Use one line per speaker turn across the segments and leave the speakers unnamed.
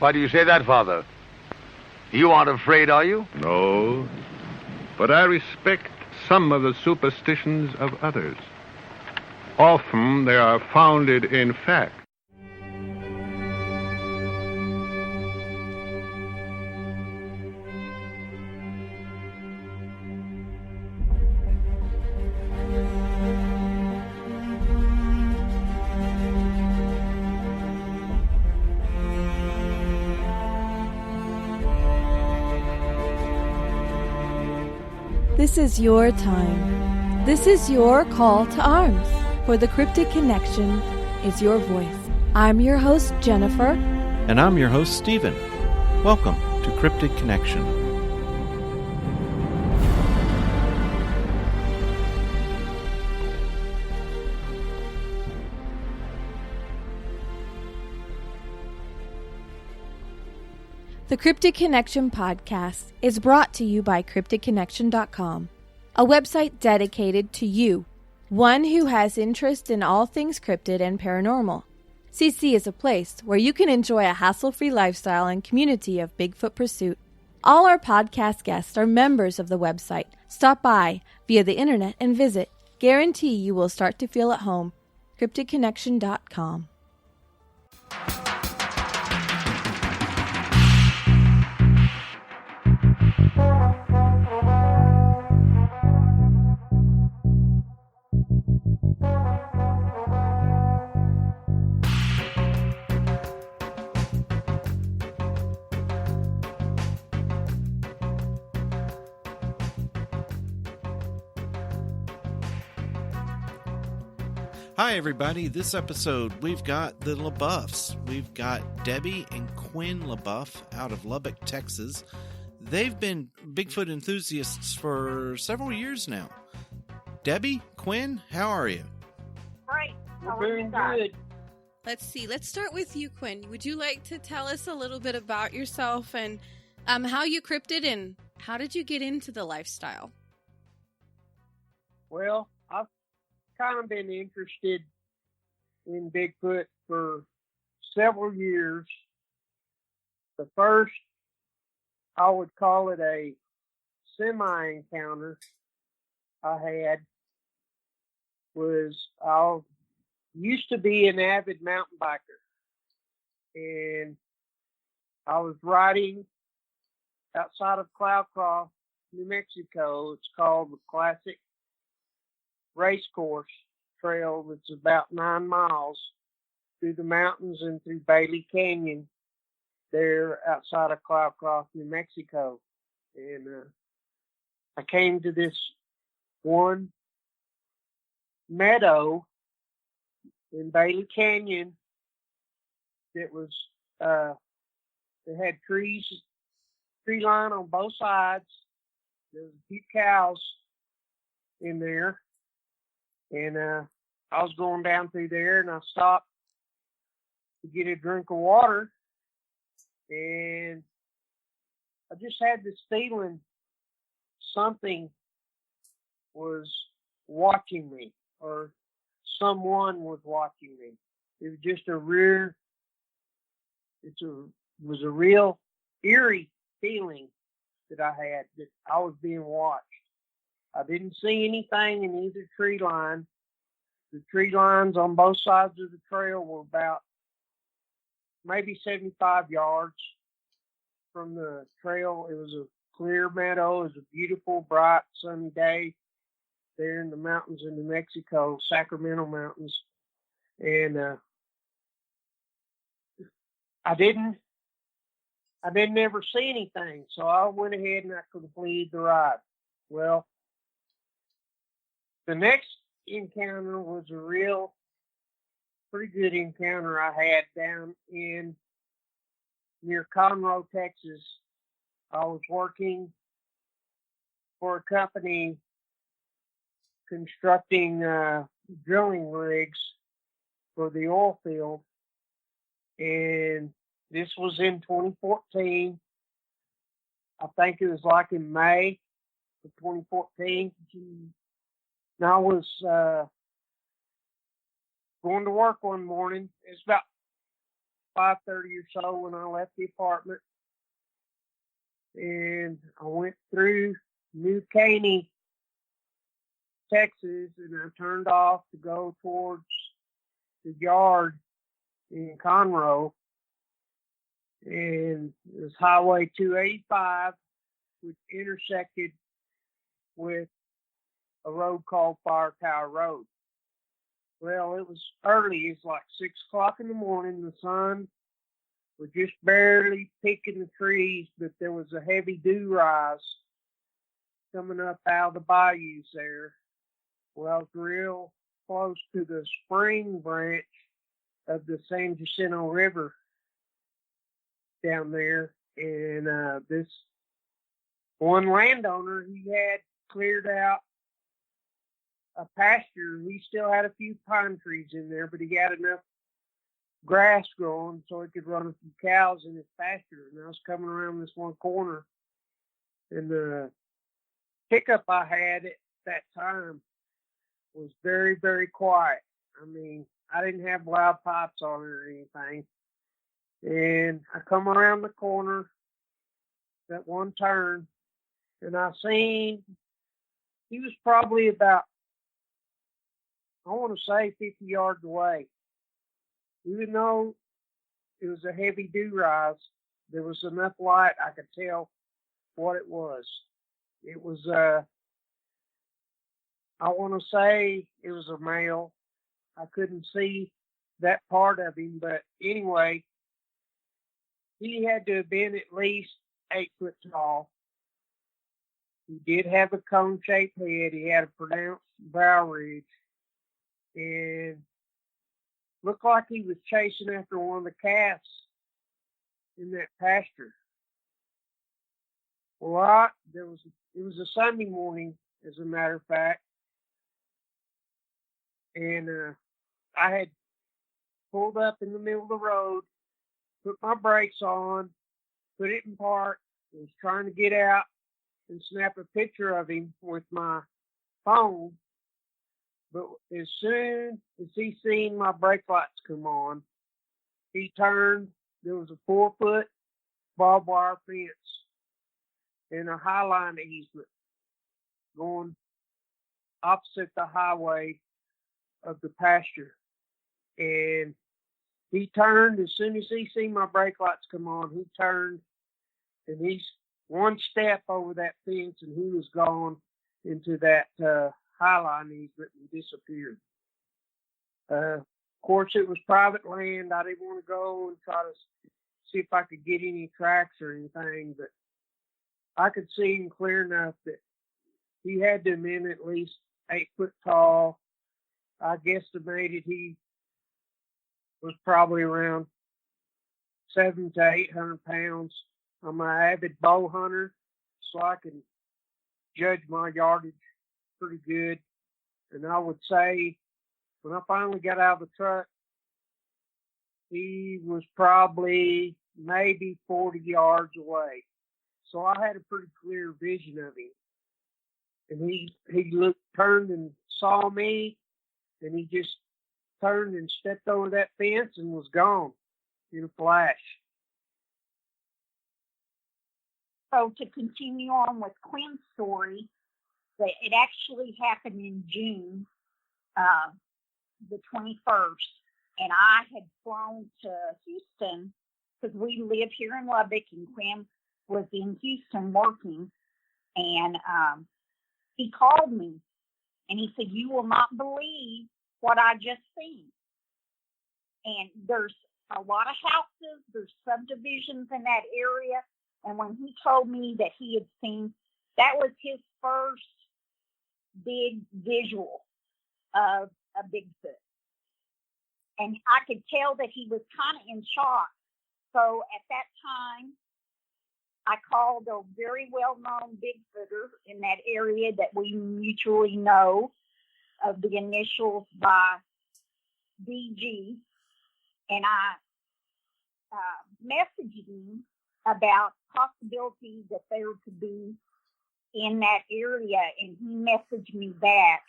Why do you say that, Father? You aren't afraid, are you?
No, but I respect some of the superstitions of others. Often they are founded in fact.
This is your time. This is your call to arms. For the Cryptid Connection is your voice. I'm your host, Jennifer.
And I'm your host, Stephen. Welcome to Cryptid Connection.
The Cryptid Connection podcast is brought to you by CryptidConnection.com, a website dedicated to you, one who has interest in all things cryptid and paranormal. CC is a place where you can enjoy a hassle-free lifestyle and community of Bigfoot pursuit. All our podcast guests are members of the website. Stop by via the internet and visit. Guarantee you will start to feel at home. CryptidConnection.com.
Hi, everybody. This episode, we've got the Leboeufs. We've got Debbie and Quin Leboeuf out of Lubbock, Texas. They've been Bigfoot enthusiasts for several years now. Debbie, Quin, how are you?
Great.
Very good.
Let's see. Let's start with you, Quin. Would you like to tell us a little bit about yourself and how you cryptid and how did you get into the lifestyle?
Well, I've kind of been interested in Bigfoot for several years. The first, I would call it a semi-encounter I had, was I used to be an avid mountain biker. And I was riding outside of Cloudcroft, New Mexico. It's called the Classic Race Course Trail. That's about 9 miles through the mountains and through Bailey Canyon there outside of Cloudcroft, New Mexico. And I came to this one meadow in Bailey Canyon that was it had tree line on both sides. There was a few cows in there. And I was going down through there, and I stopped to get a drink of water. And I just had this feeling something was watching me, or someone was watching me. It was just was a real eerie feeling that I had, that I was being watched. I didn't see anything in either tree line. The tree lines on both sides of the trail were about maybe 75 yards from the trail. It was a clear meadow. It was a beautiful, bright, sunny day there in the mountains in New Mexico, Sacramento Mountains. And I didn't ever see anything, so I went ahead and I completed the ride. Well, the next encounter was a pretty good encounter I had down in near Conroe, Texas. I was working for a company constructing drilling rigs for the oil field, and this was in 2014. I think it was like in May of 2014. And I was going to work one morning. It's about 5:30 or so when I left the apartment. And I went through New Caney, Texas, and I turned off to go towards the yard in Conroe. And it was Highway 285, which intersected with a road called Fire Tower Road. Well, it was early. It's like 6 o'clock in the morning. The sun was just barely peeking the trees, but there was a heavy dew rise coming up out of the bayous there. Well, I was real close to the spring branch of the San Jacinto River down there. And this one landowner, he had cleared out a pasture. He still had a few pine trees in there, but he had enough grass growing so he could run a few cows in his pasture. And I was coming around this one corner, and the pickup I had at that time was very, very quiet. I mean, I didn't have loud pipes on it or anything. And I come around the corner, that one turn, and I seen he was probably about, I want to say 50 yards away. Even though it was a heavy dew rise, there was enough light I could tell what it was. It was, I want to say it was a male. I couldn't see that part of him, but anyway, he had to have been at least 8 foot tall. He did have a cone-shaped head. He had a pronounced brow ridge, and looked like he was chasing after one of the calves in that pasture. Well, it was a Sunday morning, as a matter of fact, and I had pulled up in the middle of the road, put my brakes on, put it in park, was trying to get out and snap a picture of him with my phone. But as soon as he seen my brake lights come on, he turned. There was a 4-foot barbed wire fence and a highline easement going opposite the highway of the pasture. And he turned. As soon as he seen my brake lights come on, he turned, and he's one step over that fence, and he was gone into that highline easement and disappeared. Of course, it was private land. I didn't want to go and try to see if I could get any tracks or anything, but I could see him clear enough that he had to have been at least 8 foot tall. I guesstimated he was probably around 700 to 800 pounds. I'm an avid bow hunter, so I can judge my yardage pretty good. And I would say when I finally got out of the truck, he was probably maybe 40 yards away. So I had a pretty clear vision of him. And he looked, turned and saw me, and he just turned and stepped over that fence and was gone in a flash.
So to continue on with Quin's story, that it actually happened in June, the 21st, and I had flown to Houston because we live here in Lubbock, and Quin was in Houston working, and he called me, and he said, "You will not believe what I just seen." And there's a lot of houses, there's subdivisions in that area, and when he told me that he had seen, that was his first big visual of a Bigfoot. And I could tell that he was kind of in shock. So at that time, I called a very well-known Bigfooter in that area that we mutually know of the initials by BG. And I messaged him about possibilities that there could be in that area. And he messaged me back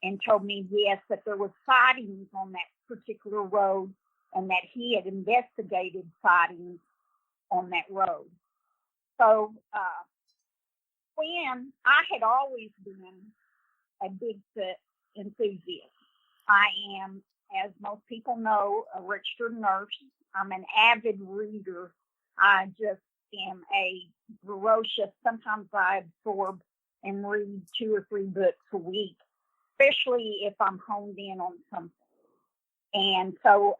and told me, yes, that there was sightings on that particular road and that he had investigated sightings on that road. So, Quin, I had always been a Bigfoot enthusiast. I am, as most people know, a registered nurse. I'm an avid reader. I just am a voracious, sometimes I absorb and read 2 or 3 books a week, especially if I'm honed in on something. And so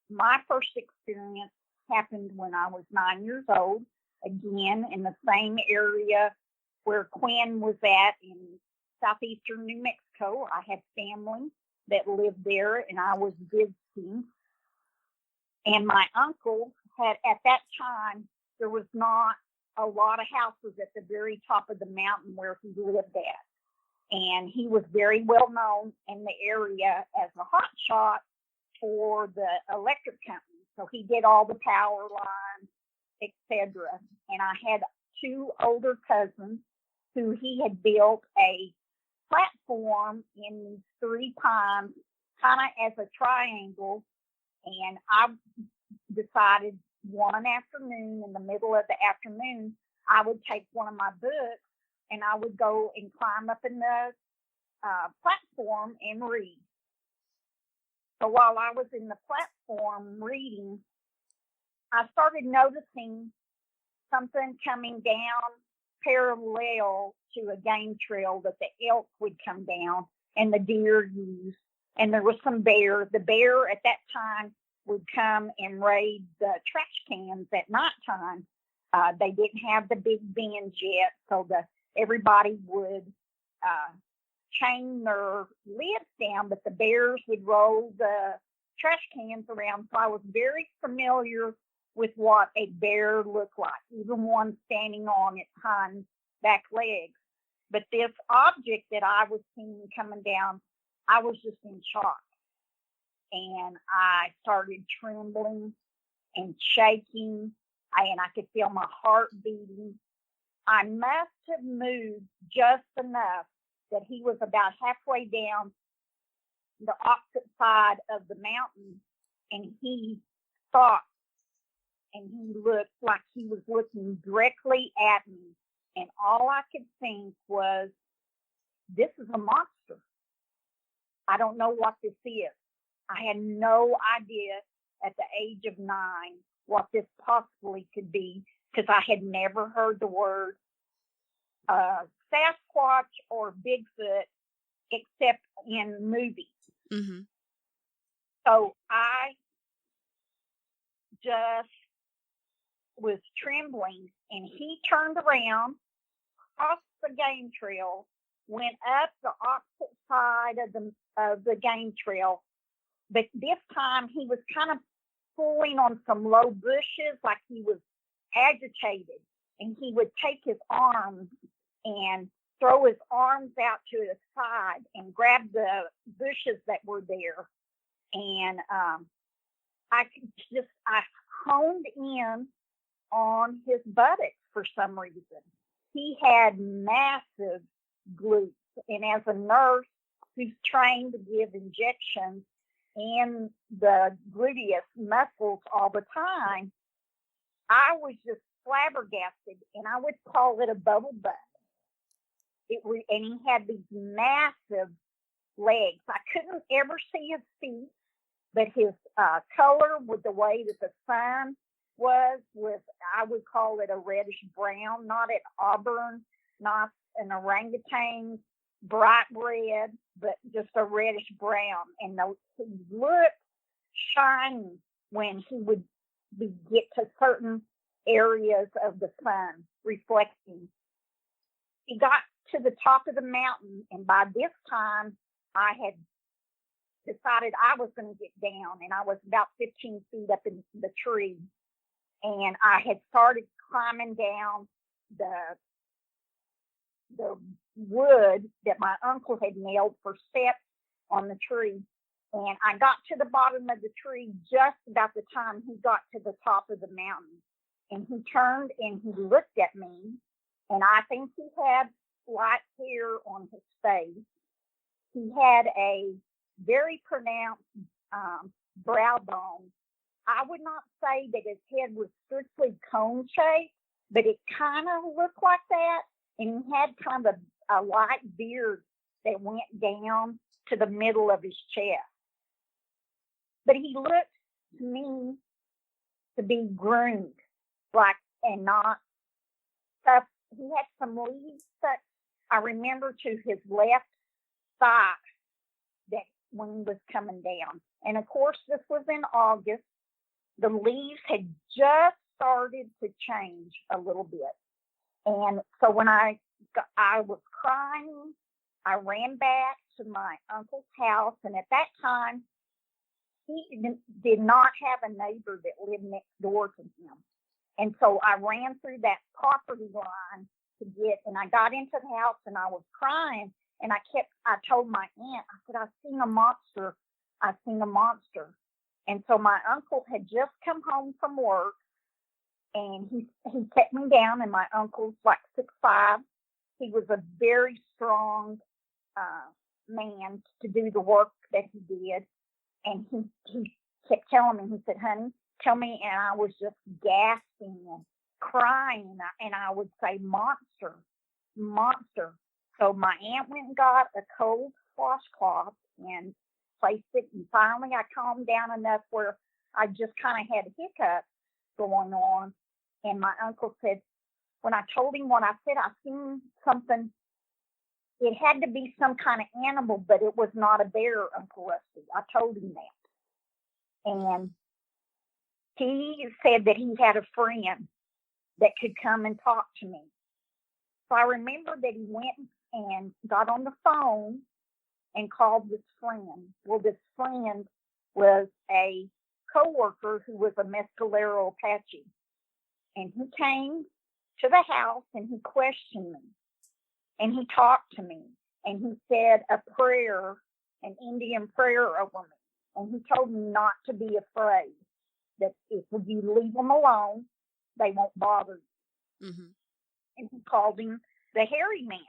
my first experience happened when I was 9 years old, again, in the same area where Quin was at in southeastern New Mexico. I had family that lived there, and I was visiting. And my uncle had, at that time, there was not a lot of houses at the very top of the mountain where he lived at. And he was very well known in the area as a hotshot for the electric company. So he did all the power lines, etc. And I had 2 older cousins who he had built a platform in these 3 pines, kind of as a triangle. And I decided one afternoon, in the middle of the afternoon, I would take one of my books and I would go and climb up in the platform and read. So while I was in the platform reading, I started noticing something coming down parallel to a game trail that the elk would come down and the deer use. And there was some bear. The bear at that time would come and raid the trash cans at nighttime. They didn't have the big bins yet, so everybody would chain their lids down, but the bears would roll the trash cans around. So I was very familiar with what a bear looked like, even one standing on its hind back legs. But this object that I was seeing coming down, I was just in shock. And I started trembling and shaking, and I could feel my heart beating. I must have moved just enough that he was about halfway down the opposite side of the mountain, and he stopped, and he looked like he was looking directly at me. And all I could think was, this is a monster. I don't know what this is. I had no idea at the age of 9 what this possibly could be, because I had never heard the word Sasquatch or Bigfoot except in movies.
Mm-hmm.
So I just was trembling, and he turned around, crossed the game trail, went up the opposite side of the game trail. But this time he was kind of pulling on some low bushes, like he was agitated. And he would take his arms and throw his arms out to the side and grab the bushes that were there. And I honed in on his buttocks for some reason. He had massive glutes. And as a nurse who's trained to give injections and the gluteus muscles all the time, I was just flabbergasted, and I would call it a bubble butt. And he had these massive legs. I couldn't ever see his feet, but his color, with the way that the sun was, I would call it a reddish brown, not an auburn, not an orangutan bright red, but just a reddish brown. And he looked shiny when he would get to certain areas of the sun reflecting. He got to the top of the mountain, and by this time I had decided I was going to get down, and I was about 15 feet up in the tree, and I had started climbing down the wood that my uncle had nailed for steps on the tree. And I got to the bottom of the tree just about the time he got to the top of the mountain. And he turned and he looked at me, and I think he had light hair on his face. He had a very pronounced brow bone. I would not say that his head was strictly cone-shaped, but it kind of looked like that. And he had kind of a light beard that went down to the middle of his chest. But he looked to me to be groomed, and not stuff. He had some leaves that I remember to his left thigh that when he was coming down. And of course, this was in August. The leaves had just started to change a little bit. And so when I was crying, I ran back to my uncle's house. And at that time, he did not have a neighbor that lived next door to him. And so I ran through that property line and I got into the house and I was crying. And I told my aunt, I said, I've seen a monster. I've seen a monster. And so my uncle had just come home from work, and he set me down, and my uncle's like 6'5". He was a very strong man to do the work that he did. And he kept telling me, he said, honey, tell me. And I was just gasping and crying. And I would say, monster, monster. So my aunt went and got a cold washcloth and placed it. And finally I calmed down enough where I just kind of had hiccups going on. And my uncle said, when I told him what I said, I seen something. It had to be some kind of animal, but it was not a bear, Uncle Rusty. I told him that. And he said that he had a friend that could come and talk to me. So I remember that he went and got on the phone and called this friend. Well, this friend was a coworker who was a Mescalero Apache. And he came to the house and he questioned me. And he talked to me. And he said a prayer, an Indian prayer over me. And he told me not to be afraid, that if you leave them alone, they won't bother you. Mm-hmm. And he called him the hairy man.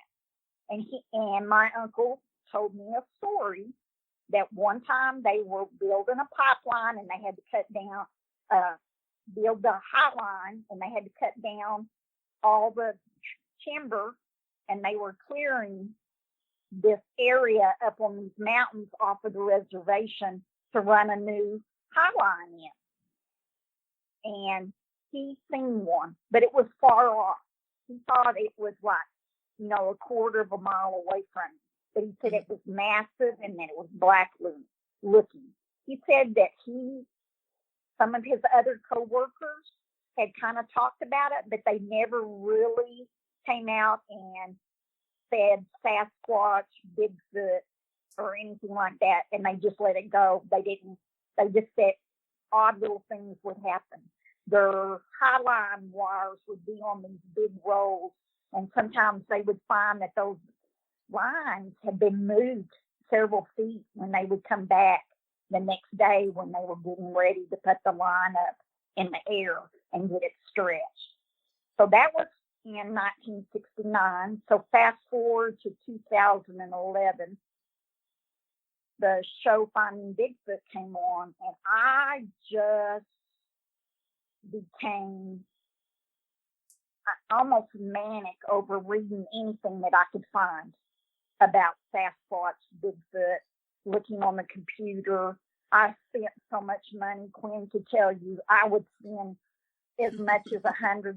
And my uncle told me a story that one time they were building a pipeline and they had to cut down, build the high line, and they had to cut down all the timber, and they were clearing this area up on these mountains off of the reservation to run a new high line in. And he seen one, but it was far off. He thought it was like, a quarter of a mile away from him. But he said it was massive and that it was black looking. He said that some of his other coworkers had kind of talked about it, but they never really came out and said Sasquatch, Bigfoot, or anything like that, and they just let it go. They just said odd little things would happen. Their high line wires would be on these big rolls, and sometimes they would find that those lines had been moved several feet when they would come back the next day when they were getting ready to put the line up in the air and get it stretched. So that was in 1969. So fast forward to 2011, the show Finding Bigfoot came on, and I just became almost manic over reading anything that I could find about Sasquatch, Bigfoot, looking on the computer. I spent so much money, Quinn could tell you, I would spend as much as $100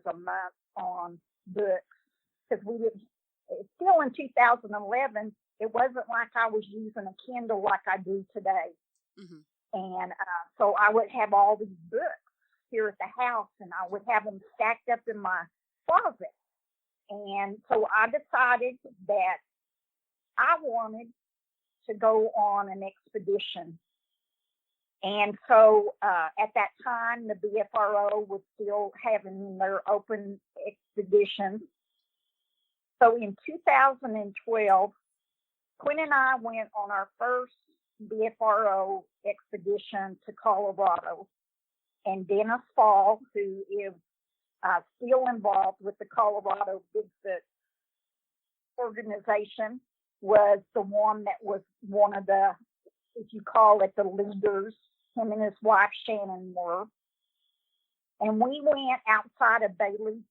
a month on books. Because still in 2011, it wasn't like I was using a Kindle like I do today. Mm-hmm. And so I would have all these books here at the house, and I would have them stacked up in my closet. And so I decided that I wanted to go on an expedition. And so at that time, the BFRO was still having their open expeditions. So in 2012, Quinn and I went on our first BFRO expedition to Colorado. And Dennis Fall, who is still involved with the Colorado Bigfoot organization, was the one that was one of the, if you call it, the leaders him and his wife Shannon were. And we went outside of Bailey,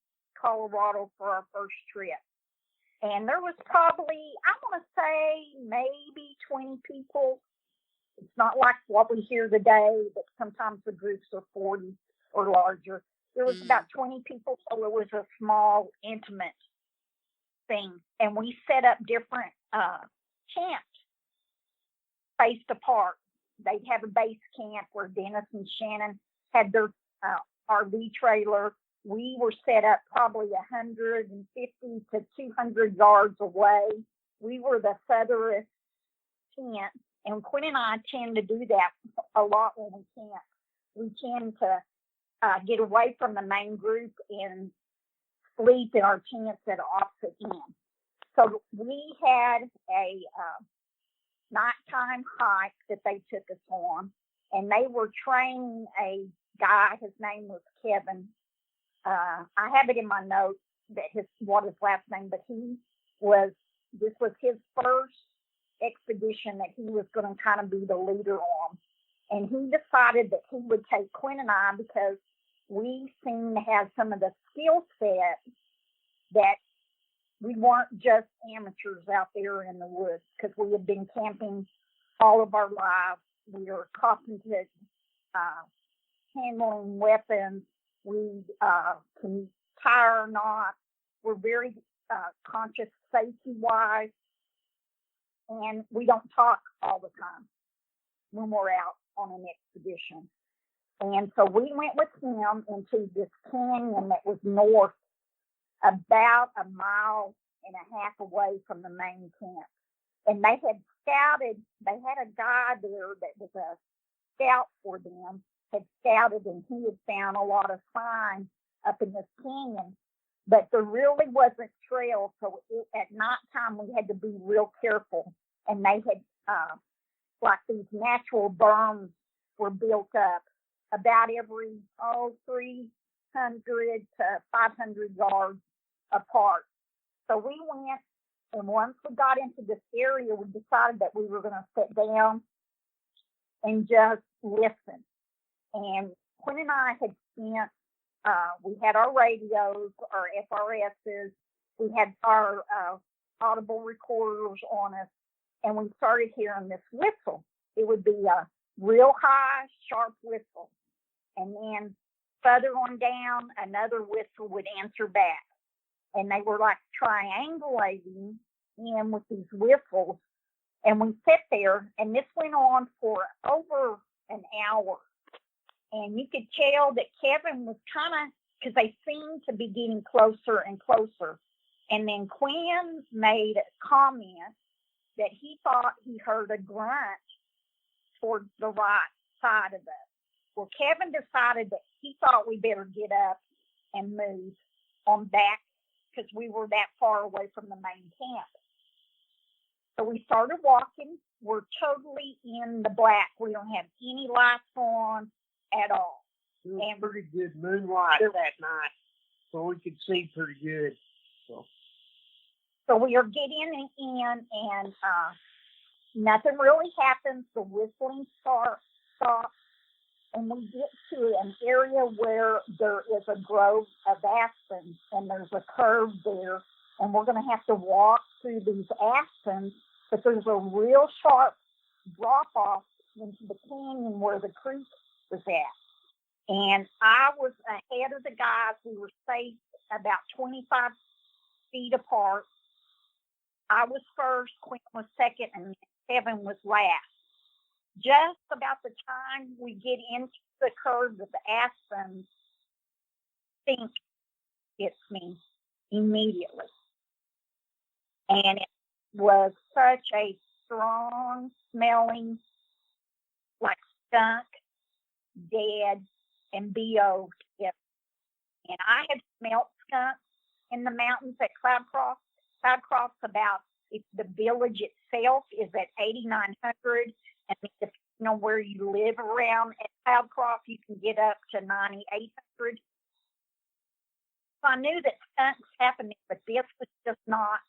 Colorado for our first trip. And there was probably, I want to say, maybe 20 people. It's not like what we hear today, that sometimes the groups are 40 or larger. There was about 20 people, so it was a small, intimate thing. And we set up different camps spaced apart. They'd have a base camp where Dennis and Shannon had their RV trailer. We were set up probably 150 to 200 yards away. We were the furthest tent, and Quinn and I tend to do that a lot when we camp. We tend to get away from the main group and sleep in our tents at opposite ends. So we had a nighttime hike that they took us on, and they were training a guy. His name was Kevin. I have it in my notes that what his last name, but this was his first expedition that he was going to kind of be the leader on. And he decided that he would take Quinn and I because we seemed to have some of the skill set that we weren't just amateurs out there in the woods, because we had been camping all of our lives. We were competent handling weapons. We can tie or not. We're very conscious safety-wise, and we don't talk all the time when we're out on an expedition. And so we went with him into this canyon that was north, about 1.5 miles away from the main camp. And they had scouted, they had a guy there that was a scout for them, had scouted, and he had found a lot of signs up in this canyon. But there really wasn't trails, so at nighttime we had to be real careful. And they had, like these natural berms were built up about every 300 to 500 yards apart. So we went, and once we got into this area, we decided that we were going to sit down and just listen. And Quinn and I had spent, we had our radios, our FRSs, we had our audible recorders on us, and we started hearing this whistle. It would be a real high, sharp whistle. And then further on down, another whistle would answer back. And they were like triangulating in with these whistles. And we sat there, and this went on for over an hour. And you could tell that Kevin was kind of, because they seemed to be getting closer and closer. And then Quinn made a comment that he thought he heard a grunt towards the right side of us. Well, Kevin decided that he thought we better get up and move on back because we were that far away from the main camp. So we started walking. We're totally in the black. We don't have any lights on at all.
It was pretty good moonlight that night, so we could see pretty good. So
we are getting in, and nothing really happens. The whistling stops, and we get to an area where there is a grove of aspens, and there's a curve there, and we're going to have to walk through these aspens, but there's a real sharp drop-off into the canyon where the creek was at. And I was ahead of the guys. We were spaced about 25 feet apart. I was first, Quinn was second, and Kevin was last. Just about the time we get into the curve of the aspens, stink hits me immediately. And it was such a strong smelling, like skunk, dead, and BO. And I had smelt skunks in the mountains at Cloudcroft. Cloudcroft's about, if the village itself is at 8,900, and depending on where you live around at Cloudcroft, you can get up to 9,800. So I knew that skunks happened, but this was just not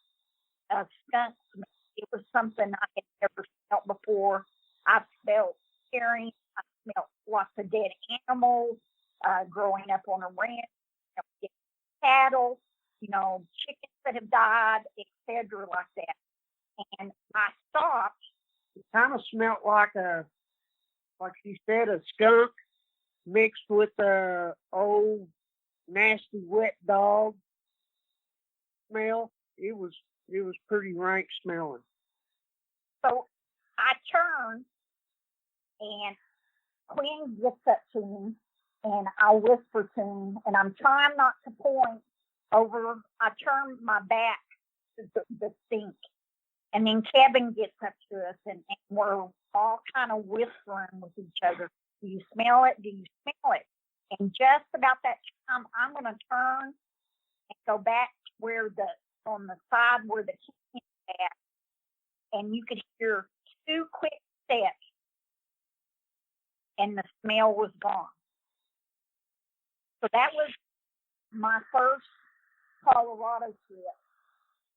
a skunk smell. It was something I had never smelled before. I smelled carrion, I smelled lots of dead animals, growing up on a ranch, cattle, chickens that have died, etc., like that. And I stopped.
It kind of smelled like you said, a skunk mixed with a old nasty wet dog smell. It was pretty rank smelling.
So I turned, and Quinn gets up to me, and I whisper to him, and I'm trying not to point over. I turn my back to the sink, and then Kevin gets up to us, and we're all kind of whispering with each other. Do you smell it? Do you smell it? And just about that time, I'm going to turn and go back where on the side where the kitchen is at, and you could hear 2 quick steps, and the smell was gone. So that was my first Colorado trip.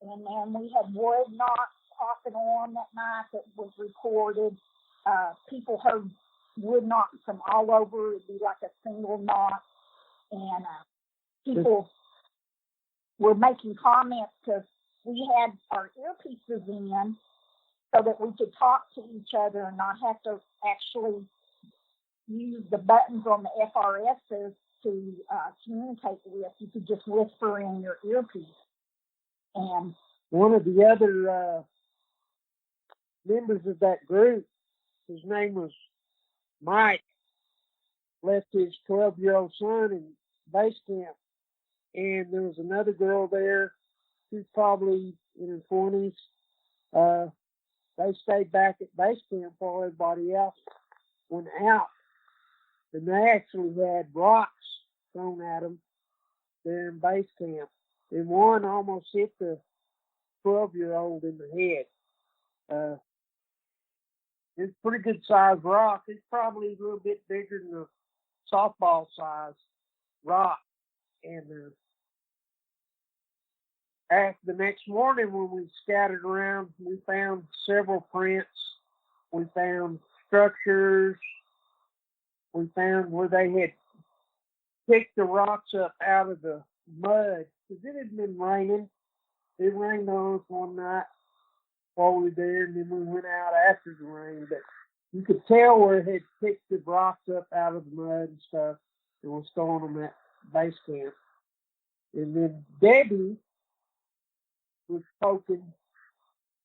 And then we had wood knocks off and on that night that was recorded. People heard wood knocks from all over. It'd be like a single knock. And people were making comments because we had our earpieces in so that we could talk to each other and not have to actually use the buttons on the FRSs to communicate with. You could just whisper in your earpiece. And
one of the other members of that group, his name was Mike, left his 12-year-old son in base camp. And there was another girl there who's probably in her 20s. They stayed back at base camp while everybody else went out. And they actually had rocks thrown at them there in base camp. And one almost hit the 12-year-old in the head. It's a pretty good sized rock. It's probably a little bit bigger than a softball size rock. And after the next morning when we scattered around, we found several prints. We found structures. We found where they had picked the rocks up out of the mud, because it had been raining. It rained on us one night while we were there, and then we went out after the rain. But you could tell where it had picked the rocks up out of the mud and stuff and was throwing them at base camp. And then Debbie was poking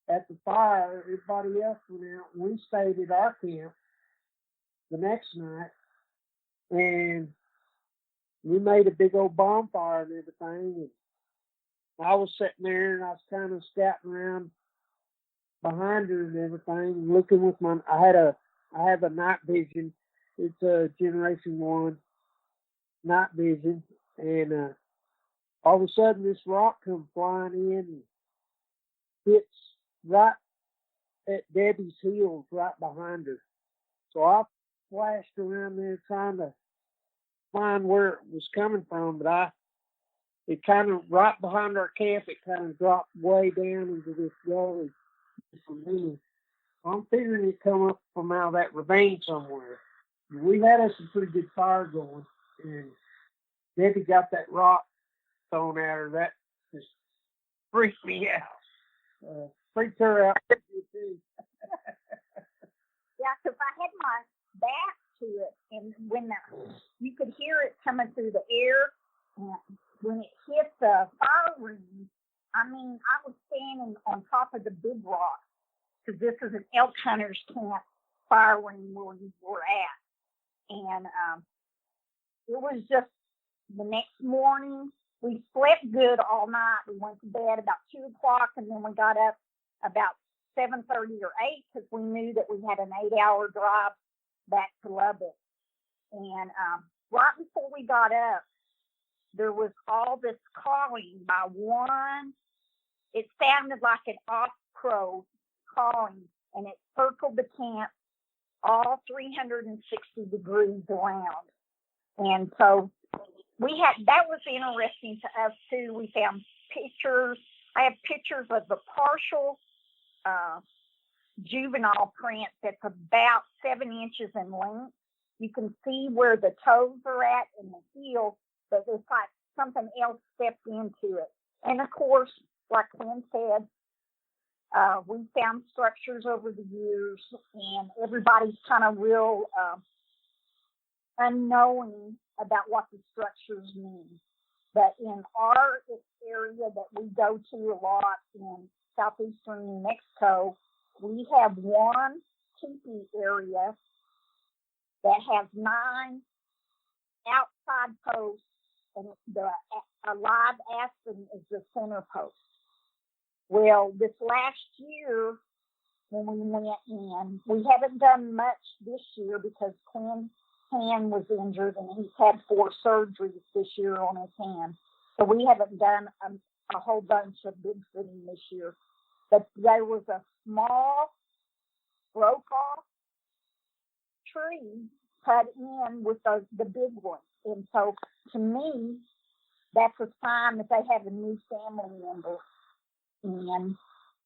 at the fire. Everybody else went out, and we stayed at our camp the next night. And we made a big old bonfire and everything. And I was sitting there, and I was kind of scouting around behind her and everything, looking with I have a night vision. It's a Generation 1 night vision. And all of a sudden, this rock comes flying in and hits right at Debbie's heels, right behind her. So I flashed around there trying to find where it was coming from, but it kind of, right behind our camp, it kind of dropped way down into this gully. I'm figuring it come up from out of that ravine somewhere. And we had us a pretty good fire going, and Debbie got that rock thrown at her. That just freaked me out. Freaked her out too.
Yeah, because I had my back to it, and when you could hear it coming through the air, and when it hit the fire ring, I mean, I was standing on top of the big rock, because this is an elk hunter's camp fire ring where we were at. And it was just the next morning. We slept good all night. We went to bed about 2 o'clock, and then we got up about 7:30 or 8 because we knew that we had an 8-hour drive back to Lubbock. And right before we got up, there was all this calling by one. It sounded like an off-crow calling, and it circled the camp all 360 degrees around. And so that was interesting to us too. We found pictures. I have pictures of the partial juvenile print that's about 7 inches in length. you can see where the toes are at and the heel, but it's like something else stepped into it. And of course, like Quinn said, we found structures over the years, and everybody's kind of real unknowing about what the structures mean. But in our area that we go to a lot in southeastern New Mexico, we have one teepee area that has 9 outside posts, and a live aspen is the center post. Well, this last year when we went in, we haven't done much this year because Quinn's hand was injured and he's had 4 surgeries this year on his hand. So we haven't done a whole bunch of Bigfooting this year. But there was a small broke-off tree cut in with the big one. And so to me, that's a sign that they have a new family member. And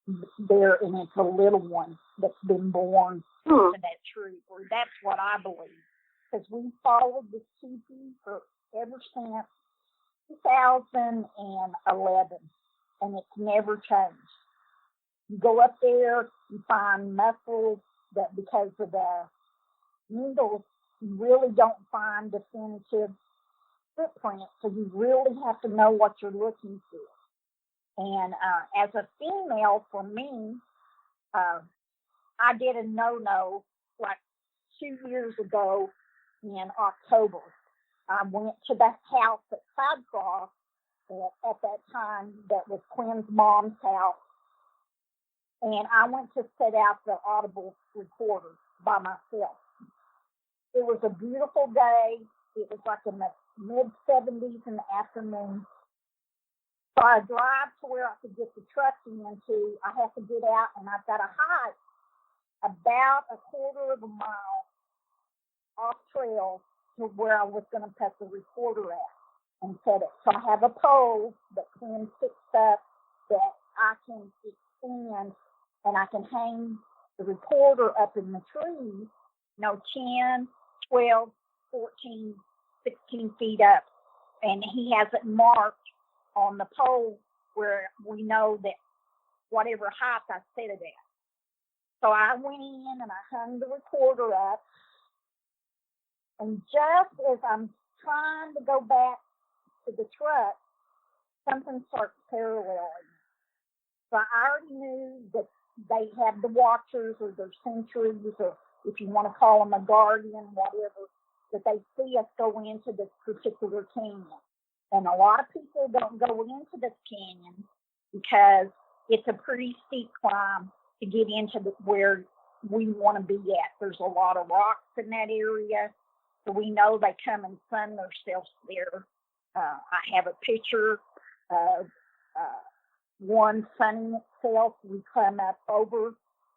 it's a little one that's been born to that tree. Or that's what I believe. Because we followed the teepee ever since 2011, and it's never changed. You go up there, you find mussels that because of the needles, you really don't find definitive footprints, so you really have to know what you're looking for. And as a female, for me, I did a no-no like 2 years ago in October. I went to the house at Cloudcroft at that time that was Quinn's mom's house, and I went to set out the audible recorder by myself. It was a beautiful day. It was like in the mid-70s in the afternoon. So I drive to where I could get the truck into. I have to get out, and I've got to hike about a quarter of a mile off trail to where I was going to put the recorder at and set it. So I have a pole that Quinn picks up that I can extend, and I can hang the recorder up in the trees, 10, 12, 14, 16 feet up. And he has it marked on the pole where we know that whatever height I set it at. So I went in and I hung the recorder up. And just as I'm trying to go back to the truck, something starts paralleling. So I already knew that they have the watchers or their sentries, or if you want to call them a guardian, whatever, that they see us go into this particular canyon. And a lot of people don't go into this canyon because it's a pretty steep climb to get into where we want to be at. There's a lot of rocks in that area. So we know they come and sun themselves there. I have a picture of one sunning itself. We come up over.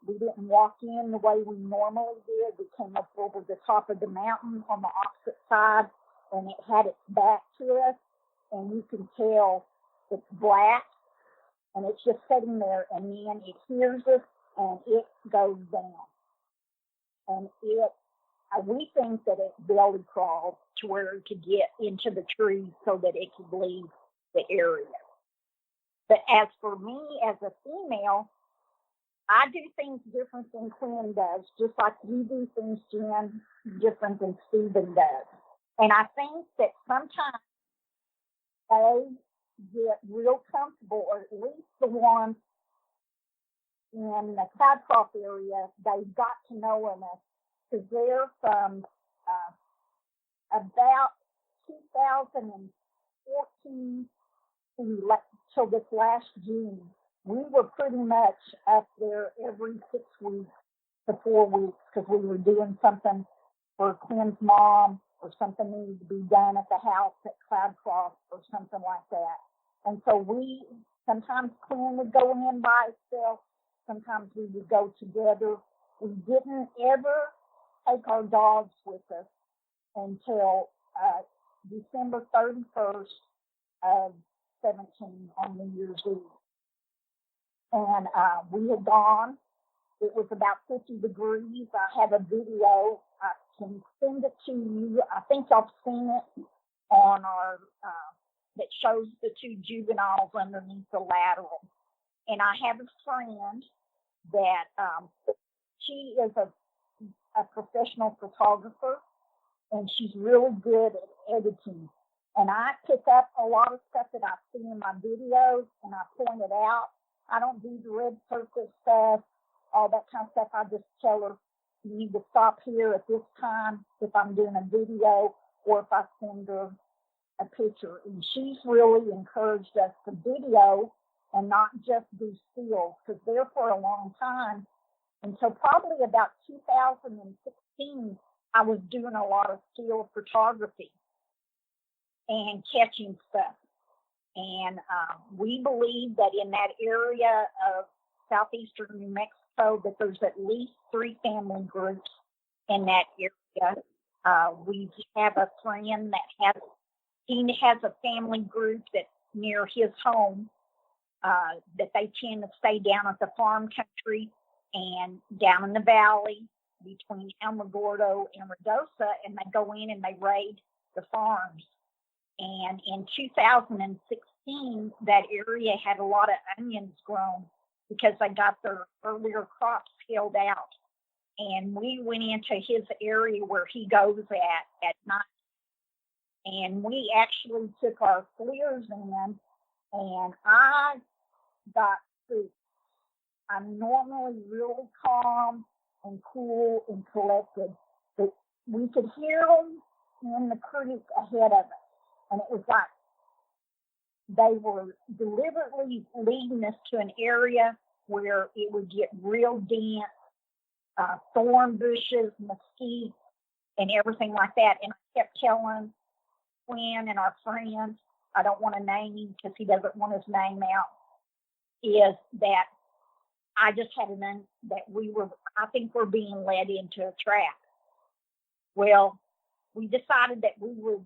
We didn't walk in the way we normally did. We came up over the top of the mountain on the opposite side, and it had its back to us. And you can tell it's black, and it's just sitting there, and then it hears us, and it goes down. And we think that it belly crawled to where it could get into the trees so that it could leave the area. But as for me, as a female, I do things different than Quinn does, just like you do things, Jen, different than Stephen does. And I think that sometimes they get real comfortable, or at least the ones in the Cloudcroft area, they got to know us because they're from about 2014 till this last June. We were pretty much up there every 6 weeks to 4 weeks because we were doing something for Quinn's mom, or something needed to be done at the house at Cloudcroft or something like that. And so sometimes Quinn would go in by himself, sometimes we would go together. We didn't ever take our dogs with us until December 31st of 17 on New Year's Eve. And we had gone. It was about 50 degrees. I have a video. I can send it to you. I think I've seen it on our, that shows the two juveniles underneath the lateral. And I have a friend that, she is a professional photographer, and she's really good at editing. And I pick up a lot of stuff that I see in my videos, and I point it out. I don't do the red circle stuff, all that kind of stuff. I just tell her, you need to stop here at this time if I'm doing a video, or if I send her a picture. And she's really encouraged us to video and not just do stills, because there for a long time, until probably about 2016, I was doing a lot of still photography and catching stuff. And we believe that in that area of southeastern New Mexico, that there's at least 3 family groups in that area. We have a friend that has a family group that's near his home, that they tend to stay down at the farm country and down in the valley between Alamogordo and Ruidoso, and they go in and they raid the farms. And in 2016, that area had a lot of onions grown because they got their earlier crops killed out. And we went into his area where he goes at night. And we actually took our FLIRs in, and I got spooked. I'm normally really calm and cool and collected, but we could hear them in the creek ahead of us. And it was like they were deliberately leading us to an area where it would get real dense, thorn bushes, mesquite, and everything like that. And I kept telling Quin and our friends, I don't want to name him because he doesn't want his name out, is that I just had I think we're being led into a trap. Well, we decided that we would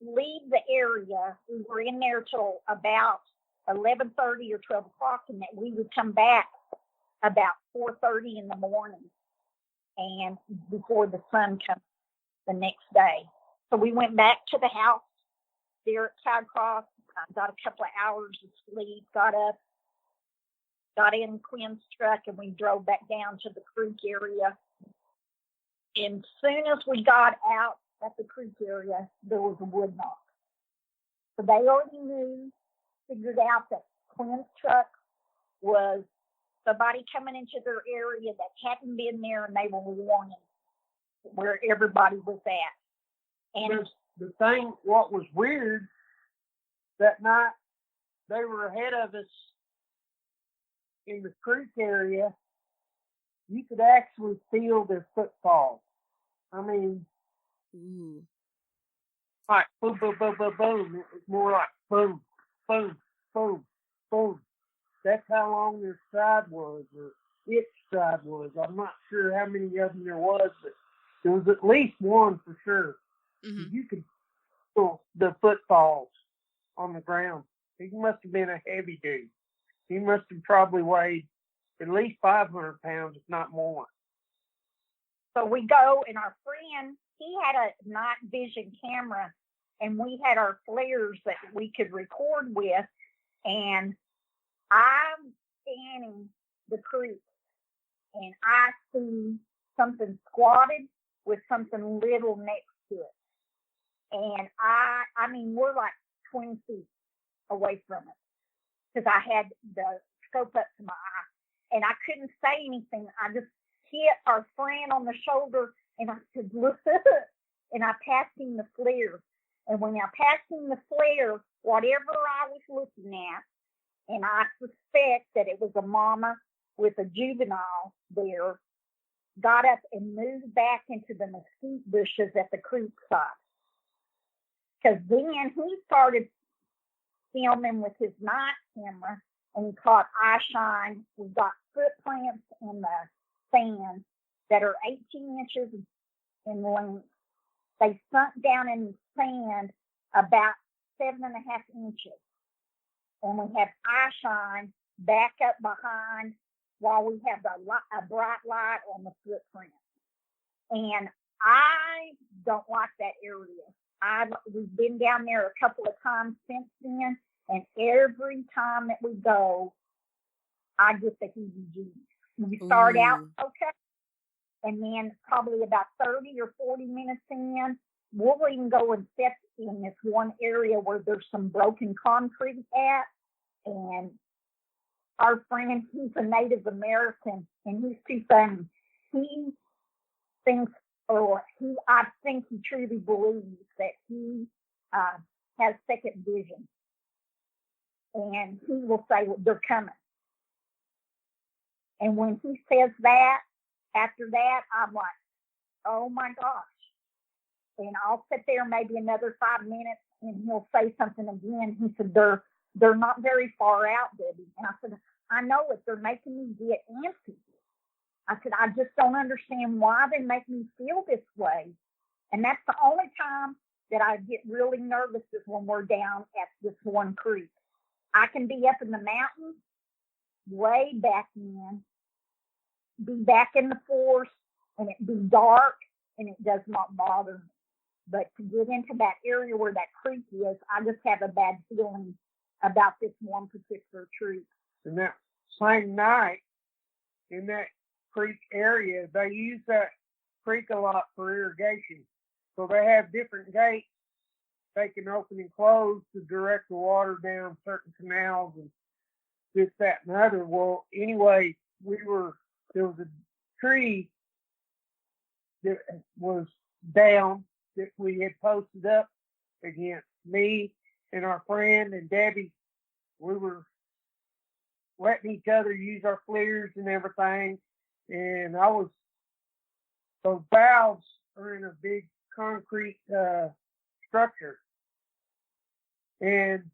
leave the area. We were in there till about 11:30 or 12 o'clock, and that we would come back about 4:30 in the morning, and before the sun comes the next day. So we went back to the house there at Cloudcroft, got a couple of hours of sleep, got up, got in Quin's truck, and we drove back down to the creek area. And as soon as we got out at the creek area, there was a wood knock. So they already figured out that Quin's truck was somebody coming into their area that hadn't been there, and they were warning where everybody was at. And
the thing, what was weird, that night they were ahead of us in the creek area. You could actually feel their footfalls. I mean, like boom, boom, boom, boom, boom. It was more like boom, boom, boom, boom. That's how long their stride was, or its stride was. I'm not sure how many of them there was, but there was at least one for sure. Mm-hmm. You could feel the footfalls on the ground. He must have been a heavy dude. He must have probably weighed at least 500 pounds, if not more.
So we go, and our friend, he had a night vision camera, and we had our FLIRs that we could record with, and I'm scanning the creek, and I see something squatted with something little next to it. And I mean, we're like 20 feet away from it, because I had the scope up to my eye, and I couldn't say anything. I just hit our friend on the shoulder, and I said, look, and I passed him the FLIR. And when I passed him the FLIR, whatever I was looking at, and I suspect that it was a mama with a juvenile there, got up and moved back into the mesquite bushes at the creek side. Because then he started filming with his night camera, and he caught eye shine. We got footprints in the sand that are 18 inches in length. They sunk down in the sand about 7.5 inches. And we have eye shine back up behind while we have a bright light on the footprint. And I don't like that area. We've been down there a couple of times since then, and every time that we go, I get the heebie-jeebies. We start out okay, and then probably about 30 or 40 minutes in, we'll even go and sit in this one area where there's some broken concrete at, and our friend, he's a Native American, and he's too funny. He thinks, I think he truly believes that he has second vision. And he will say, well, they're coming. And when he says that, after that, I'm like, oh my gosh. And I'll sit there maybe another 5 minutes, and he'll say something again. He said, they're not very far out, Debbie. And I said, I know it. They're making me get antsy. I said, I just don't understand why they make me feel this way. And that's the only time that I get really nervous is when we're down at this one creek. I can be up in the mountains, way back in, be back in the forest, and it be dark, and it does not bother me. But to get into that area where that creek is, I just have a bad feeling about this one particular tree.
And that same night, in that creek area, they use that creek a lot for irrigation. So they have different gates they can open and close to direct the water down certain canals and this, that, and other. Well, anyway, there was a tree that was down that we had posted up against. Me and our friend and Debbie, we were letting each other use our flares and everything. And those valves are in a big concrete structure. And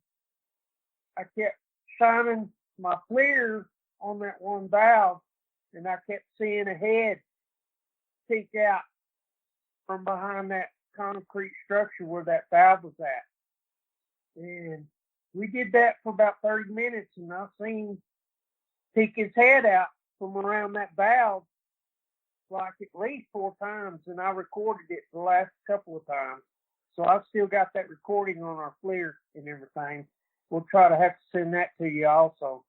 I kept shining my flare on that one valve, and I kept seeing a head peek out from behind that concrete structure where that valve was at. And we did that for about 30 minutes, and I seen peek his head out from around that valve like at least 4 times, and I recorded it the last couple of times. So I've still got that recording on our flare and everything. We'll try to have to send that to you also.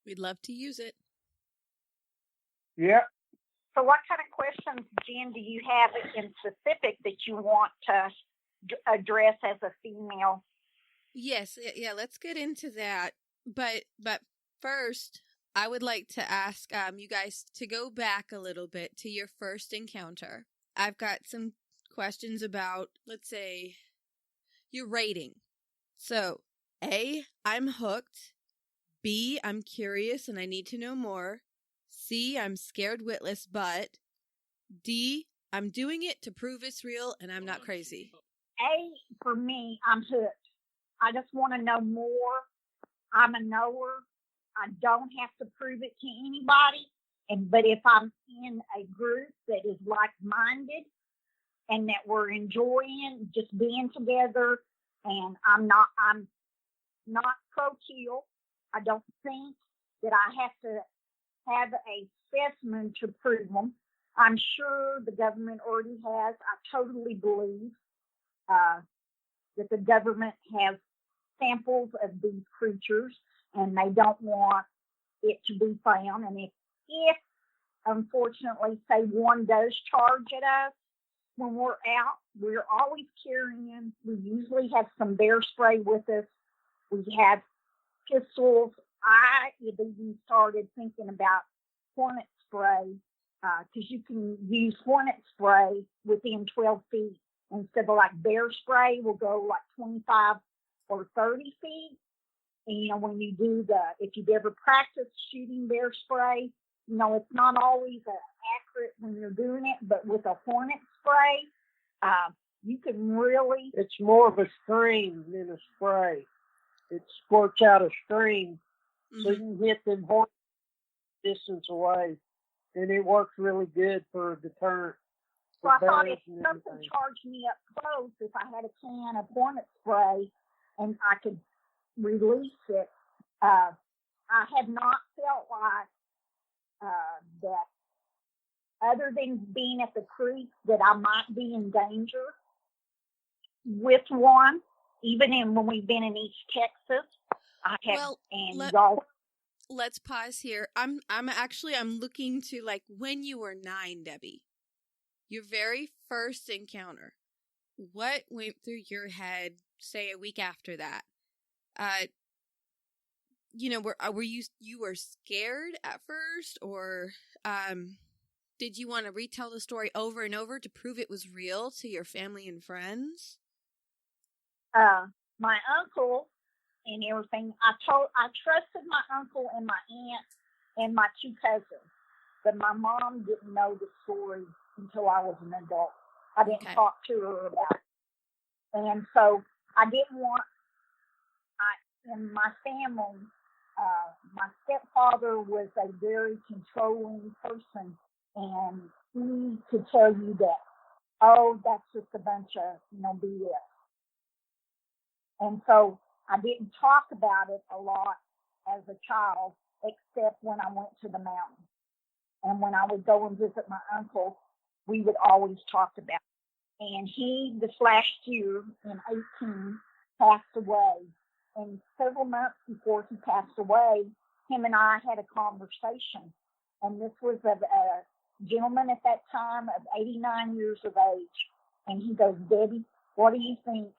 We'd love to use it.
Yep.
So what kind of questions, Jen, do you have in specific that you want to address as a female?
Yes, yeah, let's get into that. But first, I would like to ask you guys to go back a little bit to your first encounter. I've got some questions about, let's say, your rating. So, A, I'm hooked. B, I'm curious and I need to know more. C, I'm scared witless, but D, I'm doing it to prove it's real and I'm not crazy.
A, for me, I'm hooked. I just want to know more. I'm a knower. I don't have to prove it to anybody. But if I'm in a group that is like-minded and that we're enjoying just being together, and I'm not pro-kill. I don't think that I have to have a specimen to prove them. I'm sure the government already has. I totally believe that the government has samples of these creatures, and they don't want it to be found. And if unfortunately, say one does charge at us when we're out, we're always carrying. We usually have some bear spray with us. We have pistols. I even started thinking about hornet spray because you can use hornet spray within 12 feet instead of like bear spray will go like 25 or 30 feet. And when you do if you've ever practiced shooting bear spray, it's not always accurate when you're doing it, but with a hornet spray, you can really...
It's more of a stream than a spray. It squirts out a stream, so you can hit them hornets distance away, and it works really good for a deterrent.
Well, I thought if something charged me up close, if I had a can of hornet spray and I could release it, I have not felt like that other than being at the creek, that I might be in danger with one. Even when we've been in East Texas, I have,
Well,
y'all.
Let's pause here. I'm looking to like when you were 9, Debbie. Your very first encounter. What went through your head, say a week after that? Were you were scared at first, or did you want to retell the story over and over to prove it was real to your family and friends?
My uncle and everything. I trusted my uncle and my aunt and my 2 cousins, but my mom didn't know the story until I was an adult. I didn't talk to her about it, and so I didn't want. In my family, my stepfather was a very controlling person, and he could tell you that, oh, that's just a bunch of BS. And so I didn't talk about it a lot as a child, except when I went to the mountains. And when I would go and visit my uncle, we would always talk about it. And he, this last year, in 18, passed away. And several months before he passed away, him and I had a conversation. And this was a gentleman at that time of 89 years of age. And he goes, Debbie, what do you think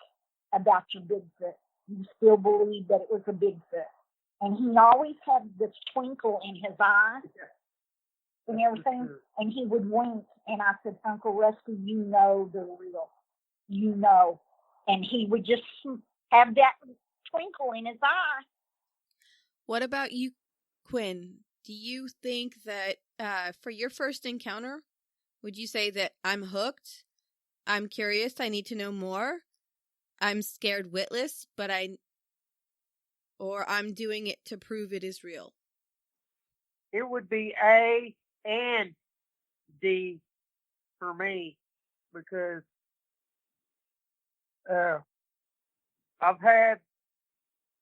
about your Bigfoot? You still believe that it was a Bigfoot? And he always had this twinkle in his eye and everything. And he would wink. And I said, Uncle Rusty, you know they're real. You know. And he would just have that twinkle in his eye.
What about you, Quin? Do you think that for your first encounter, would you say that I'm hooked, I'm curious, I need to know more, I'm scared witless, or I'm doing it to prove it is real?
It would be A and D for me, because I've had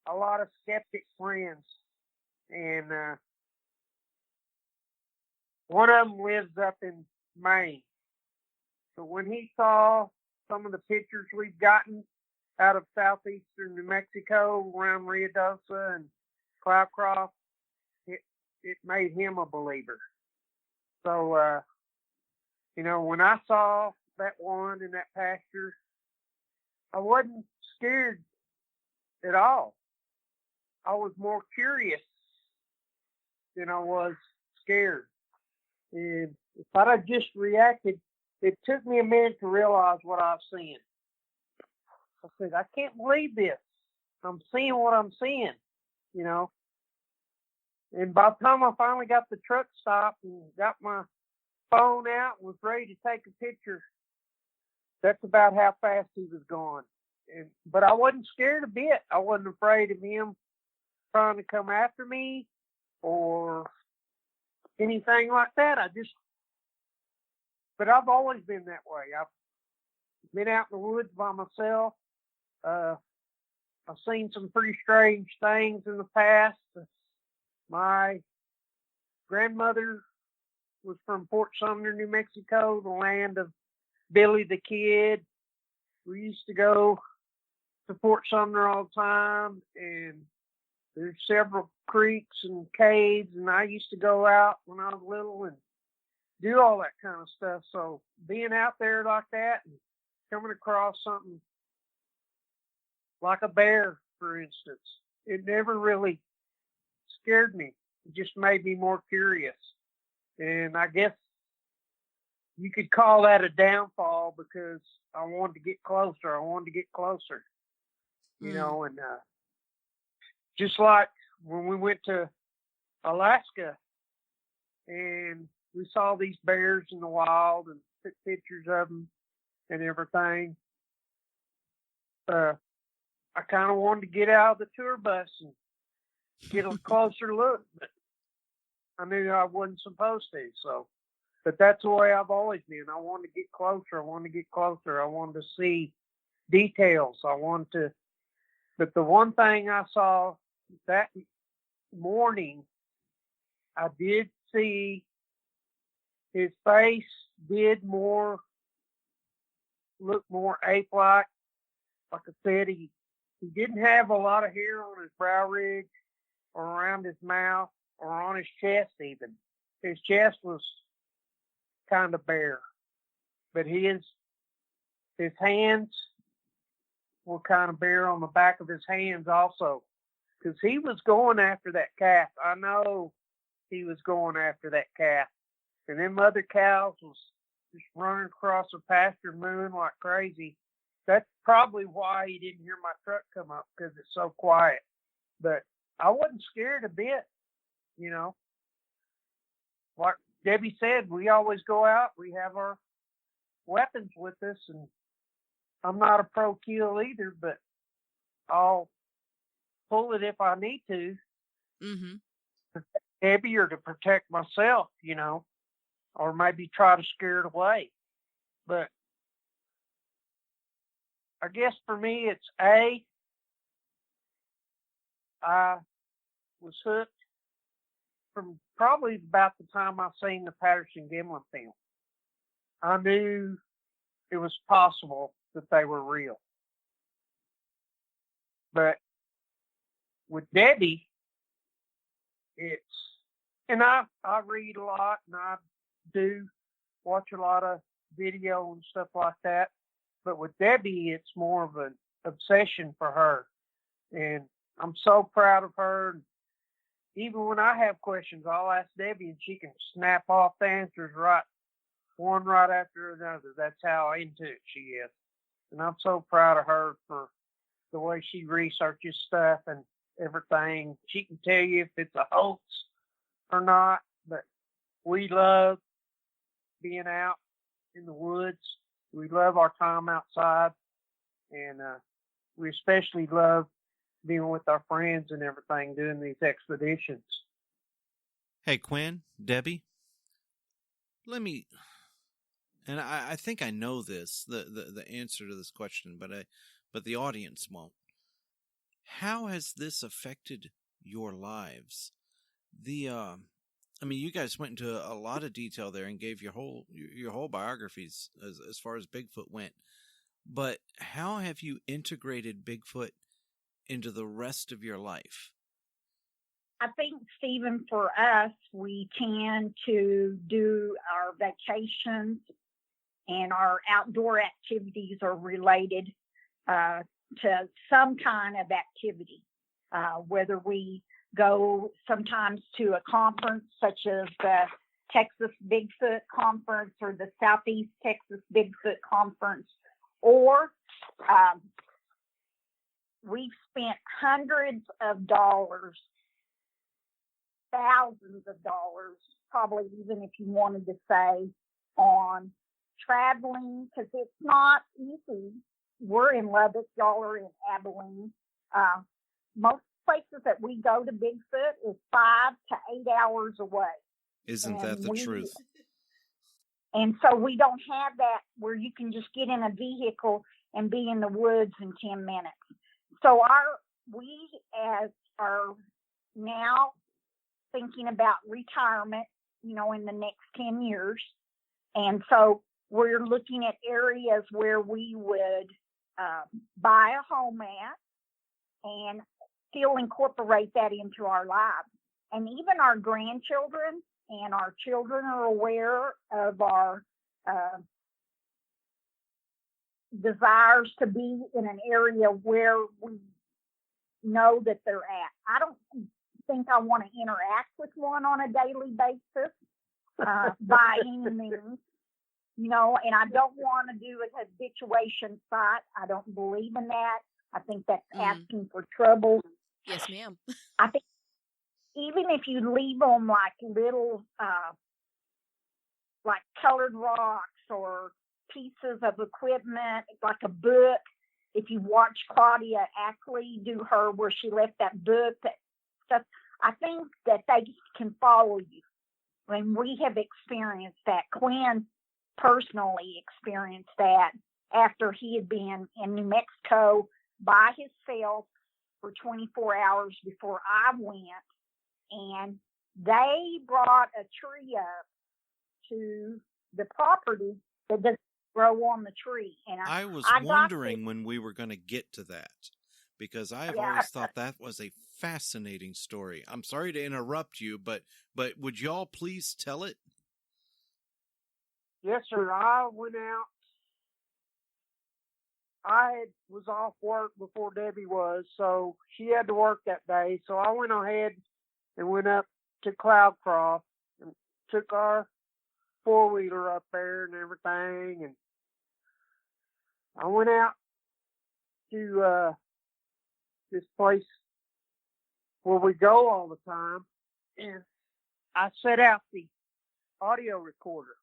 a lot of skeptic friends, and one of them lives up in Maine. So when he saw some of the pictures we've gotten out of southeastern New Mexico around Ruidoso and Cloudcroft, it made him a believer. So, when I saw that one in that pasture, I wasn't scared at all. I was more curious than I was scared. And if I'd have just reacted, it took me a minute to realize what I was seeing. I said, I can't believe this. I'm seeing what I'm seeing, And by the time I finally got the truck stopped and got my phone out and was ready to take a picture, that's about how fast he was going. But I wasn't scared a bit. I wasn't afraid of him trying to come after me or anything like that. But I've always been that way. I've been out in the woods by myself. I've seen some pretty strange things in the past. My grandmother was from Fort Sumner, New Mexico, the land of Billy the Kid. We used to go to Fort Sumner all the time, and there's several creeks and caves, and I used to go out when I was little and do all that kind of stuff. So being out there like that and coming across something like a bear, for instance, it never really scared me. It just made me more curious. And I guess you could call that a downfall, because I wanted to get closer. And just like when we went to Alaska and we saw these bears in the wild and took pictures of them and everything, I kind of wanted to get out of the tour bus and get a closer look, but I knew I wasn't supposed to. So, but that's the way I've always been. I wanted to get closer. I wanted to see details. But the one thing I saw that morning, I did see his face did look more ape-like. Like I said, he didn't have a lot of hair on his brow ridge or around his mouth or on his chest even. His chest was kind of bare. But his hands were kind of bare on the back of his hands also. Because he was going after that calf. I know he was going after that calf. And them other cows was just running across the pasture mooing like crazy. That's probably why he didn't hear my truck come up, because it's so quiet. But I wasn't scared a bit, you know. Like Debbie said, we always go out. We have our weapons with us, and I'm not a pro kill either, but I'll pull it if I need to.
Mm-hmm.
Debbie, or to protect myself, you know, or maybe try to scare it away. But I guess for me, it's I was hooked from probably about the time I seen the Patterson-Gimlin film. I knew it was possible that they were real. But with Debbie, and I read a lot, and I do watch a lot of video and stuff like that. But with Debbie, it's more of an obsession for her. And I'm so proud of her. Even when I have questions, I'll ask Debbie, and she can snap off the answers one right after another. That's how into it she is. And I'm so proud of her for the way she researches stuff and everything. She can tell you if it's a hoax or not. But we love being out in the woods. We love our time outside. And we especially love being with our friends and everything, doing these expeditions.
Hey, Quin, Debbie, let me, and I think I know this, the answer to this question, but the audience won't. How has this affected your lives? I mean, you guys went into a lot of detail there and gave your whole biographies as far as Bigfoot went. But how have you integrated Bigfoot into the rest of your life?
I think, Stephen, for us, we tend to do our vacations and our outdoor activities are related to some kind of activity, whether we go sometimes to a conference such as the Texas Bigfoot Conference or the Southeast Texas Bigfoot Conference, or we've spent hundreds of dollars, thousands of dollars, probably even if you wanted to say, on traveling, because it's not easy. We're in Lubbock, y'all are in Abilene. Most places that we go to Bigfoot is 5 to 8 hours away.
Isn't that the truth?
And so we don't have that where you can just get in a vehicle and be in the woods in 10 minutes. So we are now thinking about retirement, you know, in the next 10 years. And so we're looking at areas where we would buy a home at and still incorporate that into our lives. And even our grandchildren and our children are aware of our desires to be in an area where we know that they're at. I don't think I want to interact with one on a daily basis by any means, you know, and I don't want to do a habituation site. I don't believe in that. I think that's asking for trouble.
Yes, ma'am.
I think even if you leave them like little, like colored rocks or pieces of equipment, like a book, if you watch Claudia Ackley do her where she left that book, that stuff, I think that they can follow you. When we have experienced that, Quin personally experienced that after he had been in New Mexico by himself for 24 hours before I went, and they brought a tree up to the property that doesn't grow on the tree. And
I was
I got
wondering when we were going to get to that, because I have
Yeah.
always thought that was a fascinating story. I'm sorry to interrupt you, but would y'all please tell it?
Yes, sir. I went out. I was off work before Debbie was, so she had to work that day. So I went ahead and went up to Cloudcroft and took our four-wheeler up there and everything. And I went out to this place where we go all the time, and I set out the audio recorder.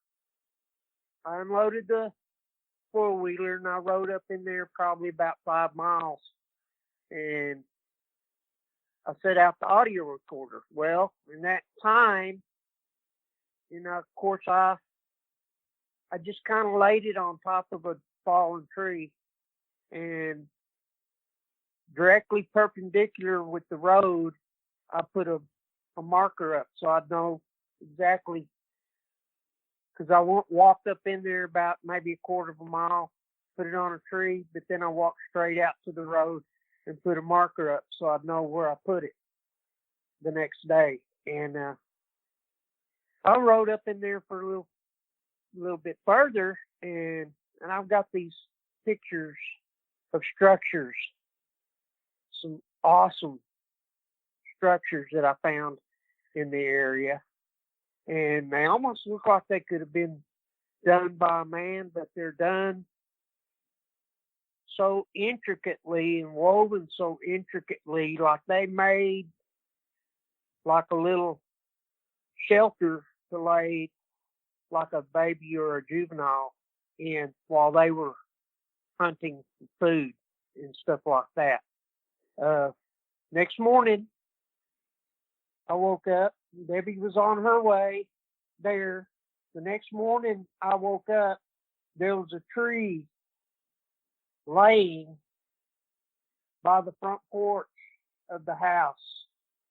I unloaded the four-wheeler, and I rode up in there probably about 5 miles, and I set out the audio recorder. Well, in that time, of course, I just kind of laid it on top of a fallen tree, and directly perpendicular with the road, I put a marker up so I'd know exactly, because I walked up in there about maybe a quarter of a mile, put it on a tree, but then I walked straight out to the road and put a marker up so I'd know where I put it the next day. And I rode up in there for a little bit further, and I've got these pictures of structures, some awesome structures that I found in the area. And they almost look like they could have been done by a man, but they're done so intricately and woven so intricately, like they made like a little shelter to lay like a baby or a juvenile in while they were hunting food and stuff like that. Next morning, I woke up. Debbie was on her way there. The next morning, I woke up. There was a tree laying by the front porch of the house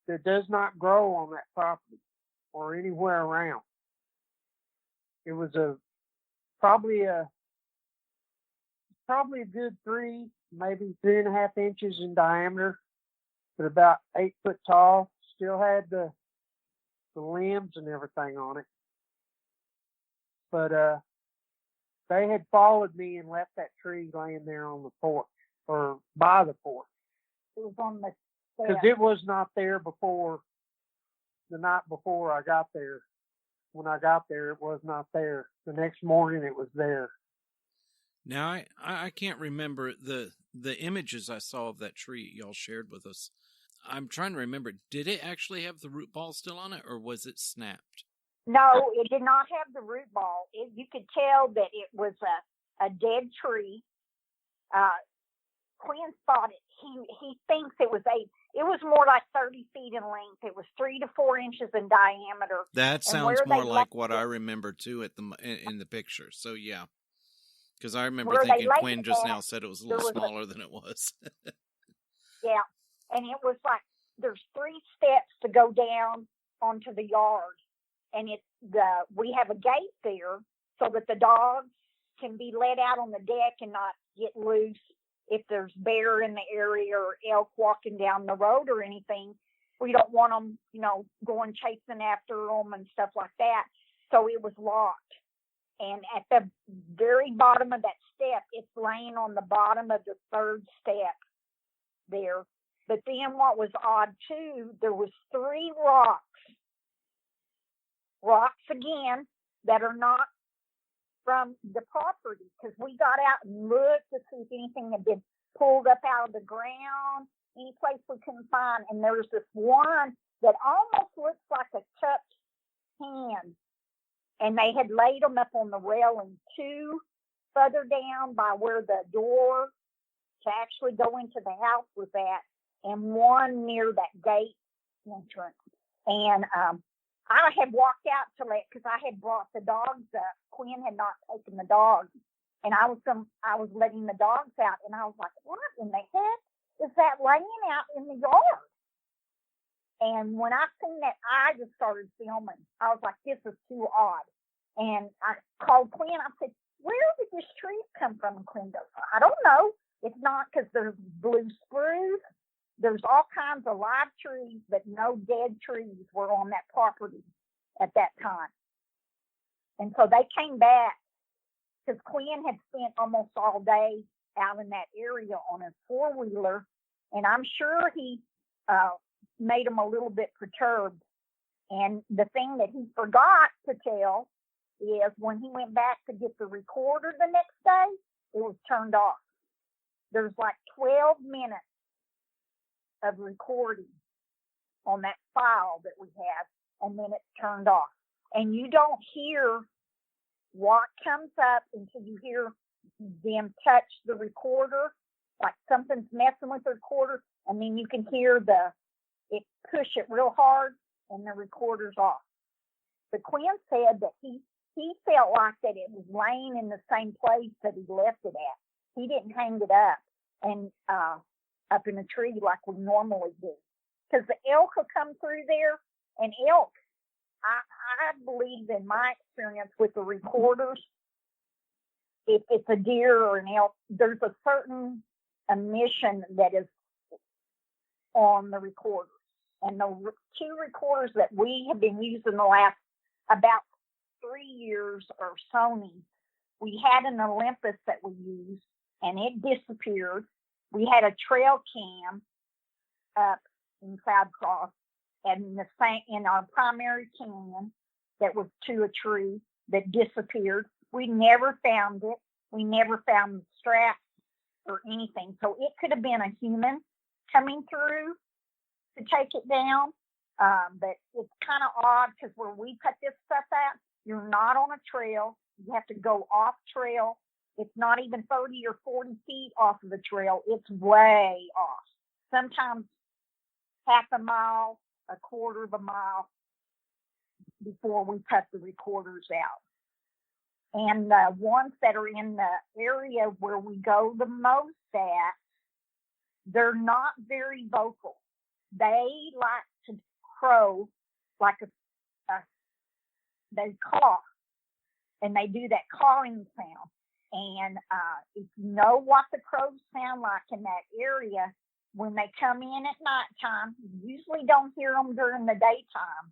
that does not grow on that property or anywhere around. It was probably a good 3, maybe 3.5 inches in diameter, but about 8 foot tall. Still had the limbs and everything on it. But they had followed me and left that tree laying there on the porch, or by the porch.
It was on the
because it was not there before the night before I got there. When I got there, it was not there. The next morning, it was there.
Now, I can't remember the images I saw of that tree y'all shared with us. I'm trying to remember. Did it actually have the root ball still on it, or was it snapped?
No, it did not have the root ball. You could tell that it was a dead tree. Quin thought it. He thinks it was It was more like 30 feet in length. It was 3 to 4 inches in diameter.
That sounds more like what I remember too in the picture. So yeah, because I remember thinking Quin just now said it was a little smaller than it was.
Yeah, and it was like there's 3 steps to go down onto the yard, and we have a gate there so that the dogs can be let out on the deck and not get loose if there's bear in the area or elk walking down the road or anything. We don't want them, going chasing after them and stuff like that. So it was locked. And at the very bottom of that step, it's laying on the bottom of the 3rd step there. But then what was odd too, there was 3 rocks again that are not from the property, because we got out and looked to see if anything had been pulled up out of the ground, any place we couldn't find. And there was this one that almost looks like a cupped hand, and they had laid them up on the railing, 2 further down by where the door to actually go into the house was at, and 1 near that gate entrance. And I had walked out because I had brought the dogs up. Quin had not taken the dogs, and I was letting the dogs out, and I was like, what in the heck is that laying out in the yard? And when I seen that, I just started filming. I was like, this is too odd. And I called Quin. I said, where did this tree come from? And Quin goes, I don't know. It's not, because there's blue spruce. There's all kinds of live trees, but no dead trees were on that property at that time. And so they came back, because Quin had spent almost all day out in that area on his four-wheeler, and I'm sure he made them a little bit perturbed. And the thing that he forgot to tell is when he went back to get the recorder the next day, it was turned off. There's like 12 minutes of recording on that file that we have, and then it's turned off. And you don't hear what comes up until you hear them touch the recorder, like something's messing with the recorder, and then you can hear it push it real hard, and the recorder's off. But Quin said that he felt like that it was laying in the same place that he left it at. He didn't hang it up and up in a tree like we normally do, because the elk will come through there, and elk, I believe in my experience with the recorders, if it's a deer or an elk, there's a certain emission that is on the recorders. And the two recorders that we have been using the last about 3 years are Sony. We had an Olympus that we used, and it disappeared. We had a trail cam up in Cloudcroft, and in our primary canyon that was to a tree that disappeared. We never found it. We never found straps or anything. So it could have been a human coming through to take it down. But it's kind of odd, because where we put this stuff at, you're not on a trail. You have to go off trail. It's not even 30 or 40 feet off of the trail. It's way off. Sometimes half a mile, a quarter of a mile before we cut the recorders out. And the ones that are in the area where we go the most at, they're not very vocal. They like to crow like they caw, and they do that cawing sound. And if you know what the crows sound like in that area, when they come in at nighttime, you usually don't hear them during the daytime.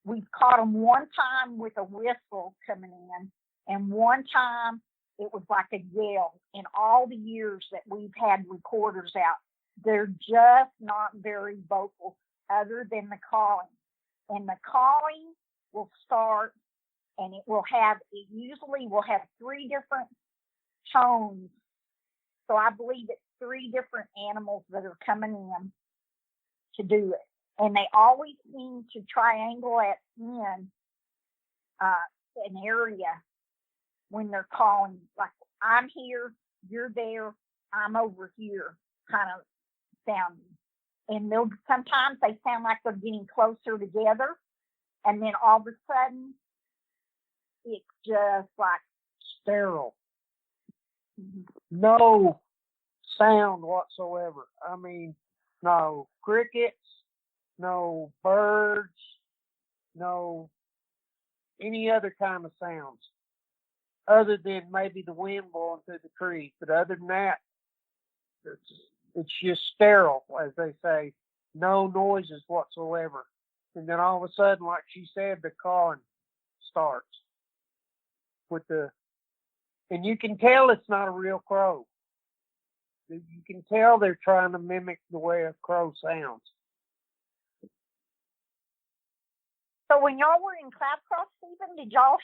We've caught them one time with a whistle coming in, and one time it was like a yell. In all the years that we've had recorders out, they're just not very vocal other than the calling. And the calling will start, and it usually will have 3 different tones. So I believe it's 3 different animals that are coming in to do it. And they always seem to triangle in an area when they're calling, like, I'm here, you're there, I'm over here, kind of sounding. And sometimes they sound like they're getting closer together, and then all of a sudden, it's just like
sterile. No sound whatsoever. I mean, no crickets, no birds, no any other kind of sounds, other than maybe the wind blowing through the trees. But other than that, it's just sterile, as they say. No noises whatsoever. And then all of a sudden, like she said, the calling starts and you can tell it's not a real crow. You can tell they're trying to mimic the way a crow sounds.
So when y'all were in Cloudcroft, Stephen, did y'all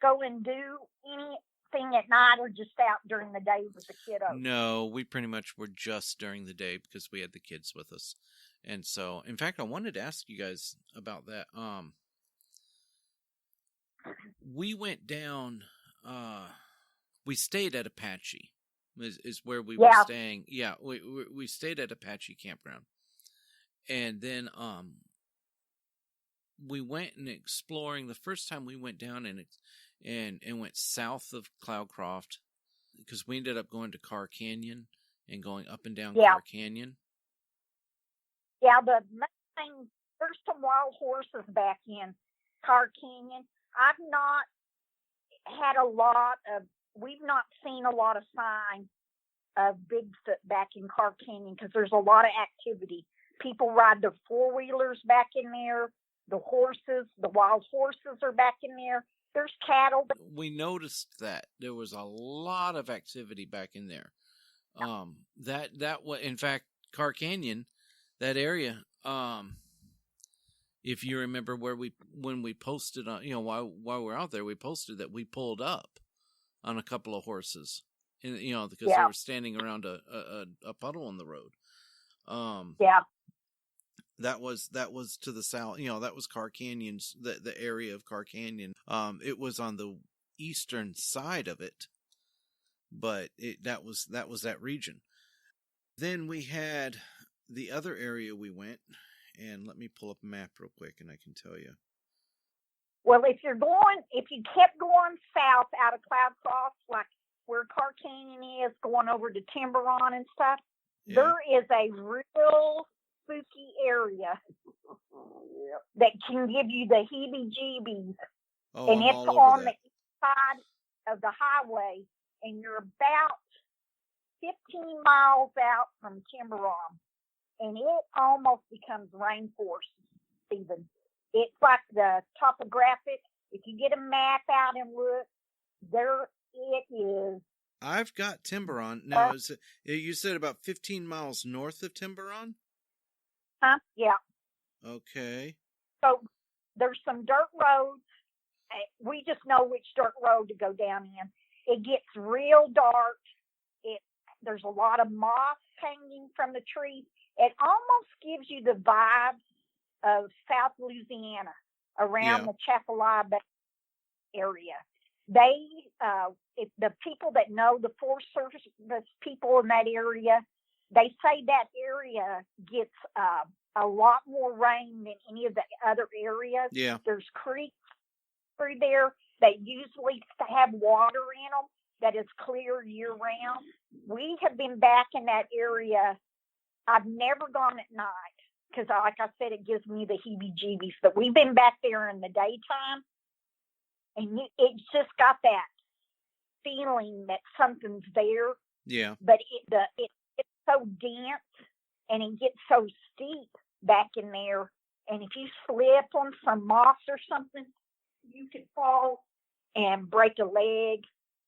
go and do anything at night, or just out during the day with the kiddos?
No, we pretty much were just during the day because we had the kids with us. And so, in fact, I wanted to ask you guys about that. We went down, we stayed at Apache, is where we were staying. Yeah, we stayed at Apache campground. And then we went and exploring. The first time we went down and went south of Cloudcroft, because we ended up going to Carr Canyon and going up and down Carr Canyon.
Yeah, there's some wild horses back in Carr Canyon. I've not we've not seen a lot of signs of Bigfoot back in Carr Canyon because there's a lot of activity. People ride their four-wheelers back in there. The wild horses are back in there. There's cattle.
We noticed that there was a lot of activity back in there. In fact, Carr Canyon, that area, if you remember when we posted on, while we're out there, we posted that we pulled up on a couple of horses, and because they were standing around a puddle in the road. That was to the south. That was Carr Canyon's, the area of Carr Canyon. It was on the eastern side of it, but that was that region. Then we had the other area we went, and let me pull up a map real quick, and I can tell you.
Well, if you kept going south out of Cloudcroft, like where Carr Canyon is, going over to Tiburon and stuff, there is a real spooky area that can give you the heebie-jeebies. And it's on the east side of the highway, and you're about 15 miles out from Tiburon, and it almost becomes rainforest, Stephen. It's like the topographic. If you get a map out and look, there it is.
I've got Tiburon. Now, you said about 15 miles north of Tiburon?
Huh? Yeah.
Okay.
So there's some dirt roads. We just know which dirt road to go down in. It gets real dark. There's a lot of moss hanging from the trees. It almost gives you the vibes of South Louisiana around the Chapala Bay area. If the people that know the Forest Service people in that area, they say that area gets a lot more rain than any of the other areas.
Yeah.
There's creeks through there that usually have water in them that is clear year round. We have been back in that area. I've never gone at night because, like I said, it gives me the heebie-jeebies. But we've been back there in the daytime, and it's just got that feeling that something's there.
Yeah.
But it's so dense, and it gets so steep back in there. And if you slip on some moss or something, you could fall and break a leg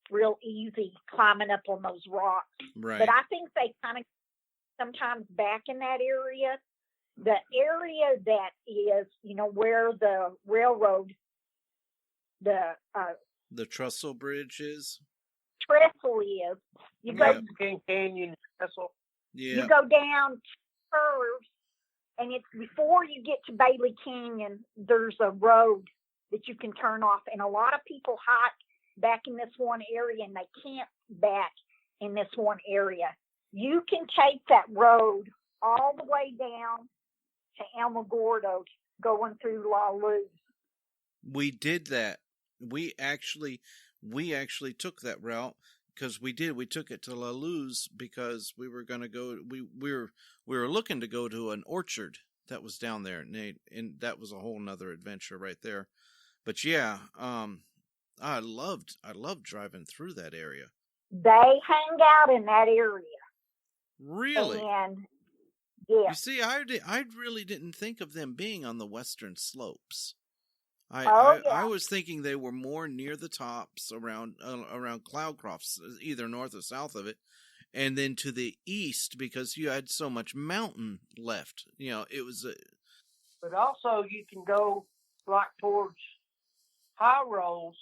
real easy climbing up on those rocks.
Right.
But I think they kind of sometimes back in that area, the area that is, where the railroad, the
trestle bridge is.
Trestle is. You go
Canyon trestle.
Yeah.
You go down curves, and it's before you get to Bailey Canyon. There's a road that you can turn off, and a lot of people hike back in this one area, and they camp back in this one area. You can take that road all the way down to Alamogordo, going through La Luz.
We did that. We actually took that route because we took it to La Luz because we were going to go. We were looking to go to an orchard that was down there, and that was a whole nother adventure right there. But yeah, I loved driving through that area.
They hang out in that area.
Really?
And yeah.
You see, I really didn't think of them being on the western slopes. I was thinking they were more near the tops around Cloudcroft, either north or south of it, and then to the east because you had so much mountain left. It was.
But also, you can go like towards High Rolls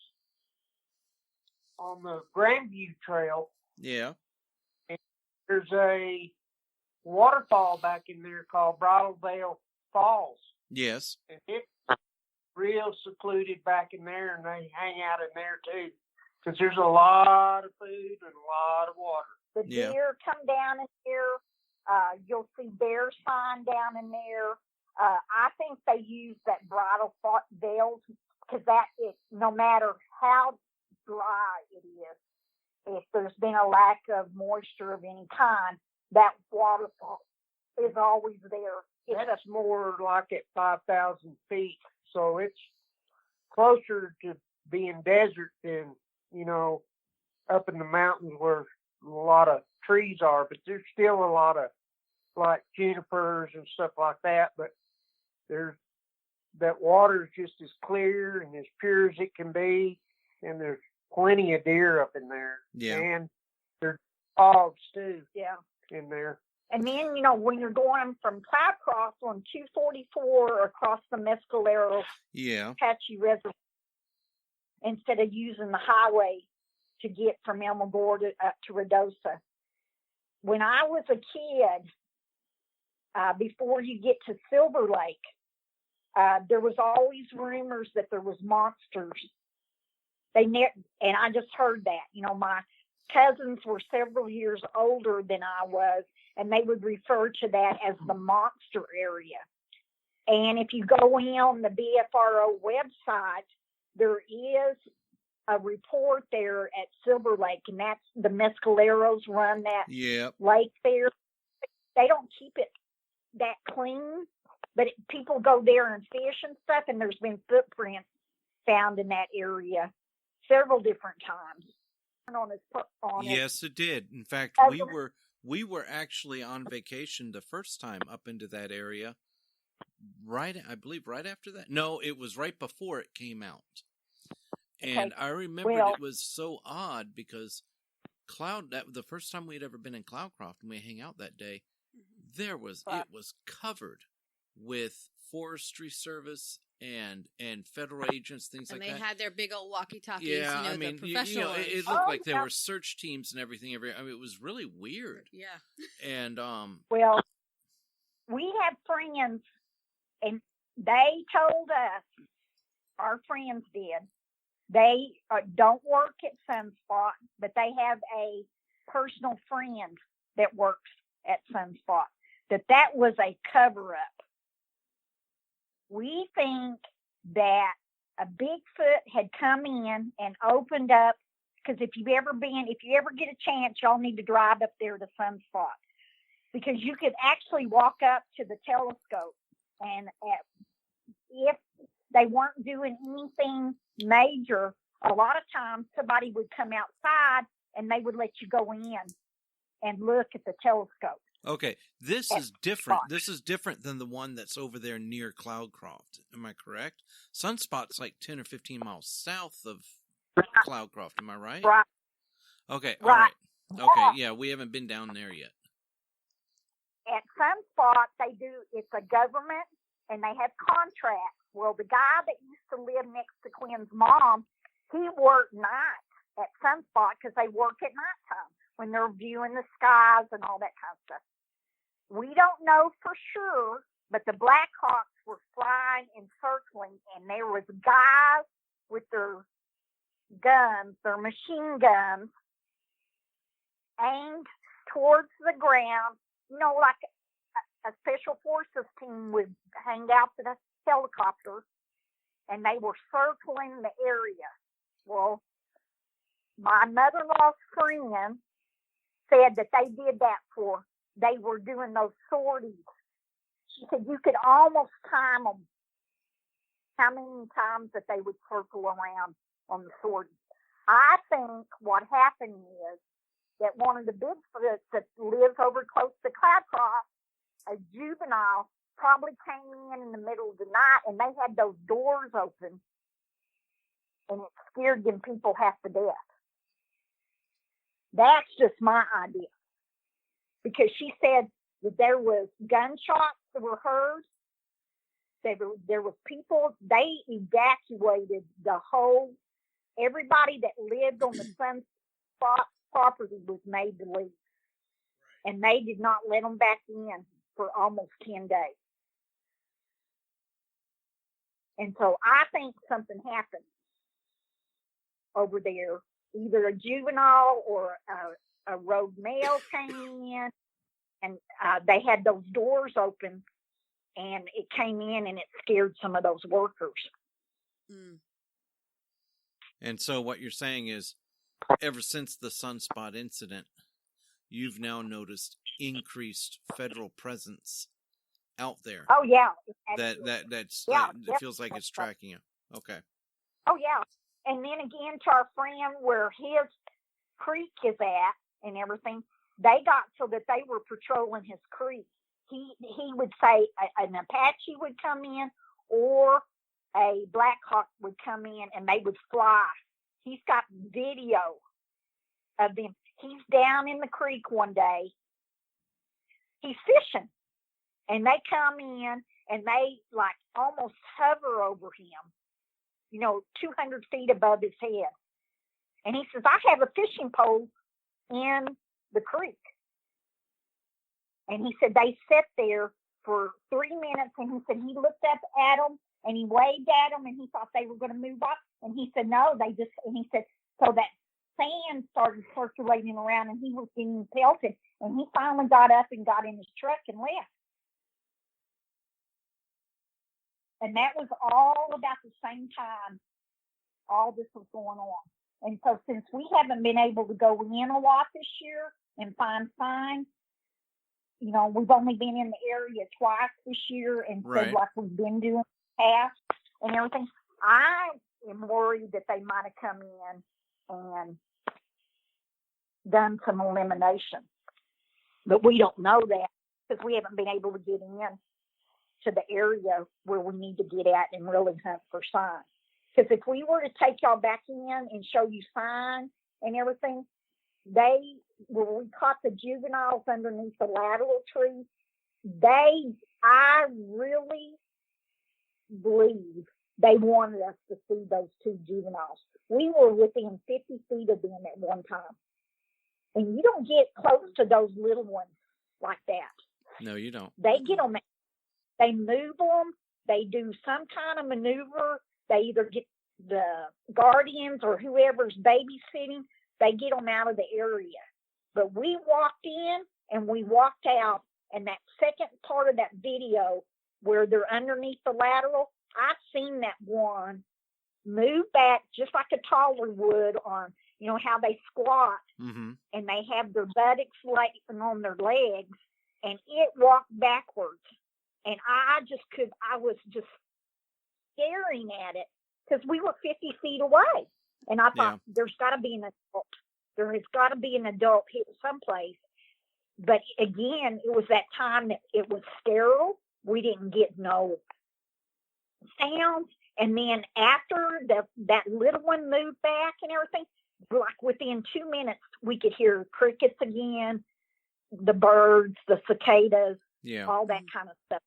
on the Grandview Trail.
Yeah.
And there's a waterfall back in there called Bridal Veil Falls.
Yes.
And it's real secluded back in there, and they hang out in there too, because there's a lot of food and a lot of water.
The deer come down in there. You'll see bear sign down in there. I think they use that Bridal Veil because no matter how dry it is, if there's been a lack of moisture of any kind, that waterfall is always there.
That's more like at 5,000 feet, so it's closer to being desert than, you know, up in the mountains where a lot of trees are, but there's still a lot of like junipers and stuff like that, but that water is just as clear and as pure as it can be, and there's plenty of deer up in there.
Yeah.
And there's dogs too.
Yeah.
In there.
And then, you know, when you're going from Cloudcroft on 244 across the Mescalero Apache reservation, instead of using the highway to get from Elmagor up to Redosa. When I was a kid, before you get to Silver Lake, there was always rumors that there was monsters. And I just heard that. You know, my cousins were several years older than I was, and they would refer to that as the monster area. And if you go in on the BFRO website, there is a report there at Silver Lake, and that's the Mescaleros run that lake there. They don't keep it that clean, but people go there and fish and stuff, and there's been footprints found in that area several different times.
Yes, it did. In fact, we were actually on vacation the first time up into that area. I believe right after that. No, it was right before it came out. And I remembered it was so odd because the first time we had ever been in Cloudcroft and we hang out that day, it was covered with Forestry Service and federal agents, things like that.
And they had their big old walkie-talkies,
yeah,
you know,
I mean,
the professional ones.
it looked like there were search teams and everything. I mean, it was really weird.
Yeah.
And,
well, we have friends, and they told us, our friends did, they don't work at Sunspot, but they have a personal friend that works at Sunspot, that was a cover-up. We think that a Bigfoot had come in and opened up, because if you ever get a chance, y'all need to drive up there to Sunspot, because you could actually walk up to the telescope, and if they weren't doing anything major, a lot of times somebody would come outside and they would let you go in and look at the telescope.
Okay, this is different. This is different than the one that's over there near Cloudcroft. Am I correct? Sunspot's like 10 or 15 miles south of Cloudcroft. Am I right?
Right.
Okay, all right. Okay, yeah, we haven't been down there yet.
At Sunspot, it's a government, and they have contracts. Well, the guy that used to live next to Quin's mom, he worked nights at Sunspot because they work at nighttime when they're viewing the skies and all that kind of stuff. We don't know for sure, but the Blackhawks were flying and circling, and there was guys with their guns, their machine guns, aimed towards the ground, you know, like a special forces team would hang out to the helicopter, and they were circling the area. Well, my mother-in-law's friend said that they did that they were doing those sorties. She said you could almost time them, how many times that they would circle around on the sorties. I think what happened is that one of the Bigfoots that lives over close to Cloudcroft, a juvenile, probably came in the middle of the night, and they had those doors open, and it scared them people half to death. That's just my idea. Because she said that there was gunshots that were heard. There was people, they evacuated everybody that lived on the Sunspot property was made to leave. And they did not let them back in for almost 10 days. And so I think something happened over there. Either a juvenile or a rogue male came in, and they had those doors open, and it came in and it scared some of those workers.
Mm.
And so what you're saying is, ever since the Sunspot incident, you've now noticed increased federal presence out there.
Oh yeah,
that feels like it's tracking you. Okay.
Oh, yeah. And then again, to our friend where his creek is at and everything, they got so that they were patrolling his creek. He would say an Apache would come in or a Black Hawk would come in and they would fly. He's got video of them. He's down in the creek one day. He's fishing. And they come in and they like almost hover over him, 200 feet above his head. And he says, I have a fishing pole in the creek. And he said they sat there for 3 minutes, and he said he looked up at them and he waved at them and he thought they were going to move off. And he said, no, and he said, so that sand started circulating around and he was getting pelted. And he finally got up and got in his truck and left. And that was all about the same time all this was going on. And so since we haven't been able to go in a lot this year and find signs, we've only been in the area twice this year and so like we've been doing in the past and everything, I am worried that they might have come in and done some elimination. But we don't know that because we haven't been able to get in to the area where we need to get at and really hunt for signs. Because if we were to take y'all back in and show you signs and everything, where we caught the juveniles underneath the lateral tree, I really believe they wanted us to see those two juveniles. We were within 50 feet of them at one time. And you don't get close to those little ones like that.
No, you don't.
They get them. They move them. They do some kind of maneuver. They either get the guardians or whoever's babysitting, they get them out of the area. But we walked in and we walked out, and that second part of that video where they're underneath the lateral, I've seen that one move back just like a toddler would on, how they squat, and they have their buttocks on their legs, and it walked backwards. And I was just staring at it because we were 50 feet away. And I thought, there's got to be an adult. There has got to be an adult here someplace. But again, it was that time that it was sterile. We didn't get no sounds. And then after that little one moved back and everything, like within 2 minutes, we could hear crickets again, the birds, the cicadas, all that kind of stuff.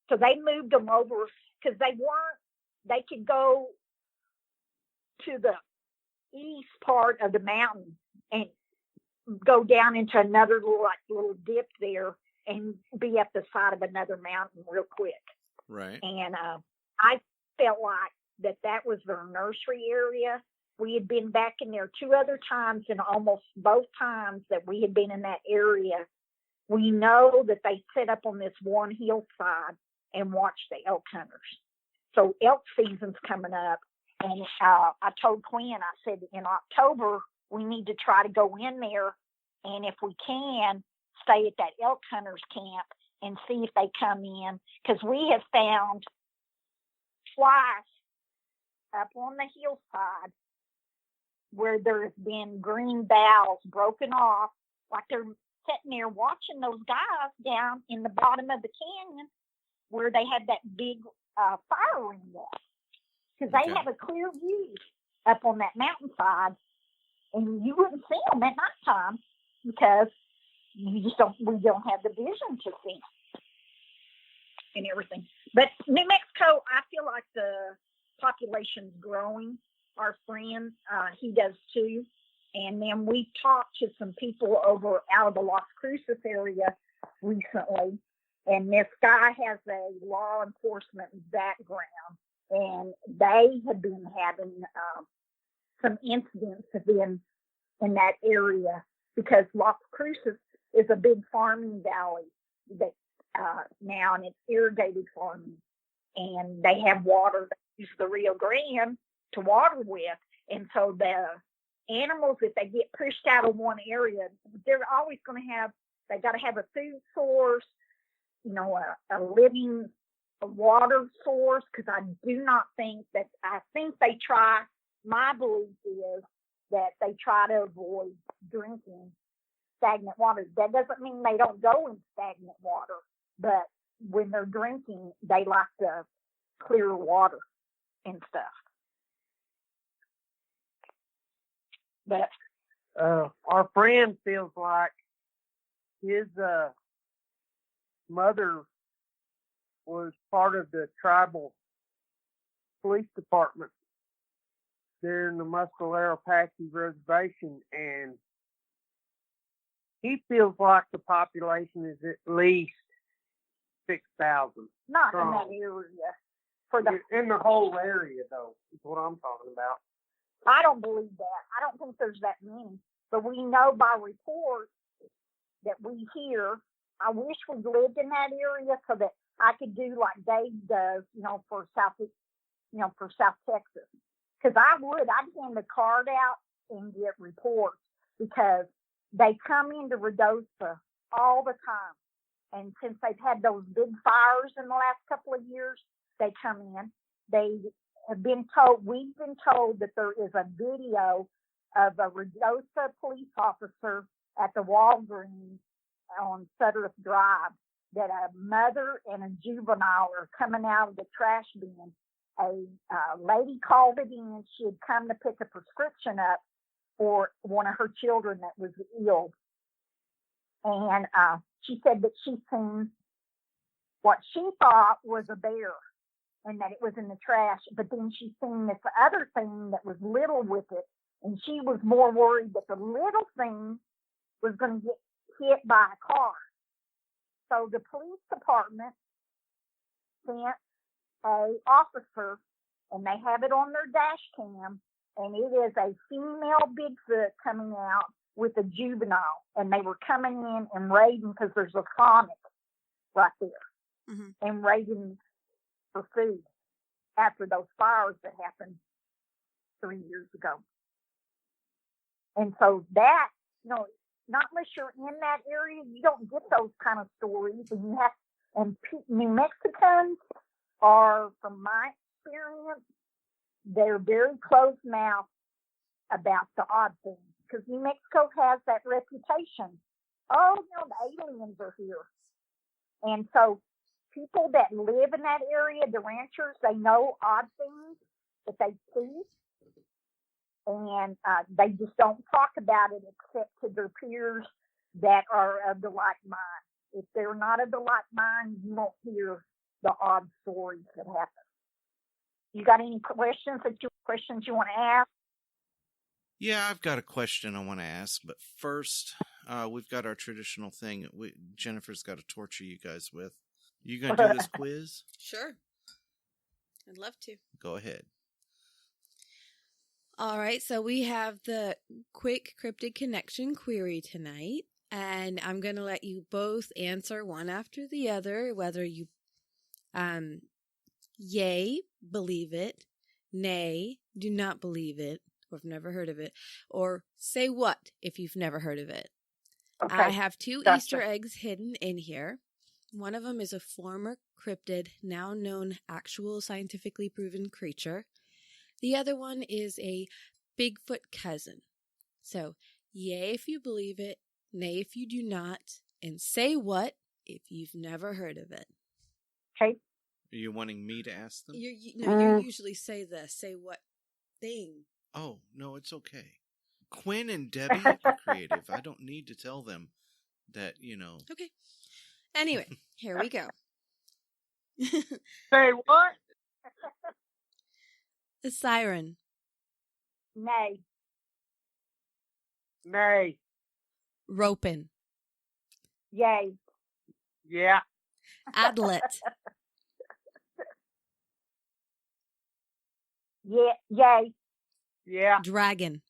So they moved them over because they could go to the east part of the mountain and go down into another little dip there and be up the side of another mountain real quick.
Right.
And I felt like that was their nursery area. We had been back in there 2 other times, and almost both times that we had been in that area, we know that they set up on this one hillside and watch the elk hunters. So elk season's coming up, and I told Quin, I said, in October, we need to try to go in there, and if we can, stay at that elk hunters camp and see if they come in, because we have found twice up on the hillside where there's been green boughs broken off, like they're sitting there watching those guys down in the bottom of the canyon where they had that big fire ring up. Because they have a clear view up on that mountainside, and you wouldn't see them at nighttime because we don't have the vision to see them and everything. But New Mexico, I feel like the population's growing. Our friend, he does too. And then we talked to some people over out of the Las Cruces area recently. And this guy has a law enforcement background. And they have been having some incidents have been in that area because Las Cruces is a big farming valley that now, and it's irrigated farming. And they have water. They use the Rio Grande to water with. And so the animals, if they get pushed out of one area, they're always going to have, they got to have a food source, a living a water source, because I do not think that, I think they try, my belief is that they try to avoid drinking stagnant water. That doesn't mean they don't go in stagnant water, but when they're drinking, they like the clear water and stuff. But
our friend feels like his mother was part of the tribal police department there in the Mescalero Apache reservation, and he feels like the population is at least 6,000.
not
strong.
in that area. For the,
In the whole area, though, is what I'm talking about.
I don't believe that. I don't think there's that many. But we know by reports that we hear. I wish we lived in that area so that I could do like Dave does, for South Texas. Because I'd hand the card out and get reports, because they come into Redosa all the time. And since they've had those big fires in the last couple of years, they come in. They have been told, we've been told that there is a video of a Redosa police officer at the Walgreens on Sutterth Drive, that a mother and a juvenile are coming out of the trash bin. A lady called it in. She had come to pick a prescription up for one of her children that was ill. And she said that she seen what she thought was a bear and that it was in the trash. But then she seen this other thing that was little with it. And she was more worried that the little thing was going to get hit by a car. So the police department sent a officer, and they have it on their dash cam, and it is a female Bigfoot coming out with a juvenile, and they were coming in and raiding, because there's a Sonic right there, and raiding for food after those fires that happened 3 years ago. And so that, not unless you're in that area, you don't get those kind of stories. And New Mexicans are, from my experience, they're very closed-mouthed about the odd things, because New Mexico has that reputation. Oh, the aliens are here. And so people that live in that area, the ranchers, they know odd things that they see. And they just don't talk about it except to their peers that are of the like mind. If they're not of the like mind, you won't hear the odd stories that happen. You got any questions you want to ask?
Yeah, I've got a question I want to ask, but first, we've got our traditional thing. Jennifer's got to torture you guys with. You gonna do this quiz?
Sure. I'd love to.
Go ahead.
All right, so we have the quick cryptid connection query tonight, and I'm going to let you both answer one after the other, whether you yay, believe it, nay, do not believe it, or have never heard of it, or say what if you've never heard of it.
Okay.
I have two
Gotcha.
Easter eggs hidden in here. One of them is a former cryptid, now known actual scientifically proven creature. The other one is a Bigfoot cousin. So, yay if you believe it, nay if you do not, and say what if you've never heard of it.
Okay.
Are you wanting me to ask them?
You usually say what thing.
Oh, no, it's okay. Quinn and Debbie are creative. I don't need to tell them that,
Okay. Anyway, here we go.
Say what?
The siren.
Nay.
Nay.
Ropin.
Yay.
Yeah.
Adlet.
Yeah. Yay.
Yeah.
Dragon.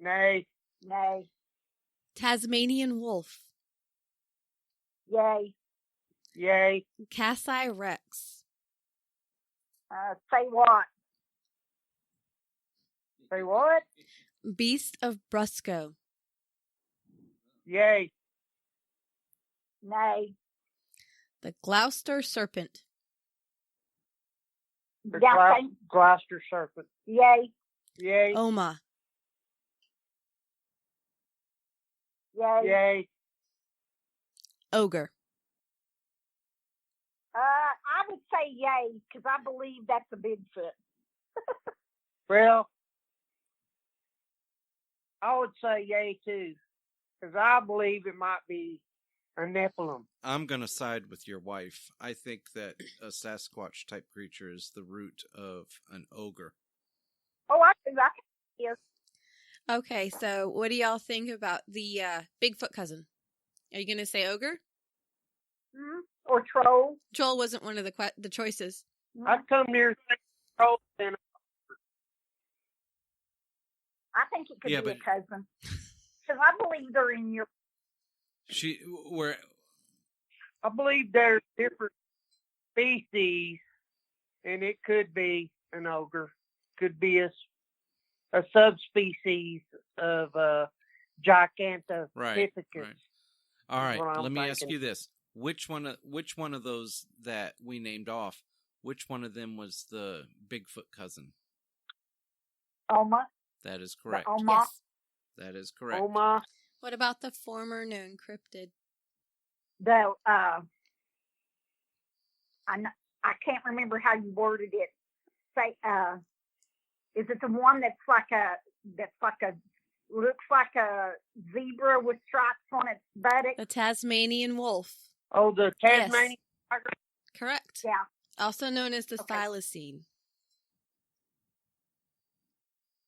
Nay.
Nay.
Tasmanian wolf.
Yay.
Yay.
Cassi rex.
Say what?
Say what?
Beast of Brusco.
Yay.
Nay.
The Gloucester serpent.
The
Yeah,
Gloucester serpent.
yay,
Yay.
Oma.
yay.
Yay.
Ogre.
I would say yay, because I believe that's a Bigfoot.
Well, I would say yay too, because I believe it might be a Nephilim.
I'm going to side with your wife. I think that a Sasquatch type creature is the root of an ogre.
Oh, I can hear.
Okay, so what do y'all think about the Bigfoot cousin? Are you going to say ogre?
Or troll.
Troll wasn't one of the choices.
I'd come near troll than
I think it could
Yeah,
be a
but-
cousin. Because I believe they're in your.
I believe there's different species, and it could be an ogre. Could be a subspecies of Gigantopithecus.
Right. All right,
What I'm
let me ask
thinking.
you this. Which one of those that we named off, which one of them was the Bigfoot cousin?
Oma.
That is correct.
Oma.
Yes.
That is correct.
Oma.
What about the former known cryptid?
I can't remember how you worded it. Say, is it the one looks like a zebra with stripes on its buttock?
The Tasmanian wolf.
Oh, the Tasmanian tiger.
Correct.
Yeah.
Also known as the
Okay.
thylacine.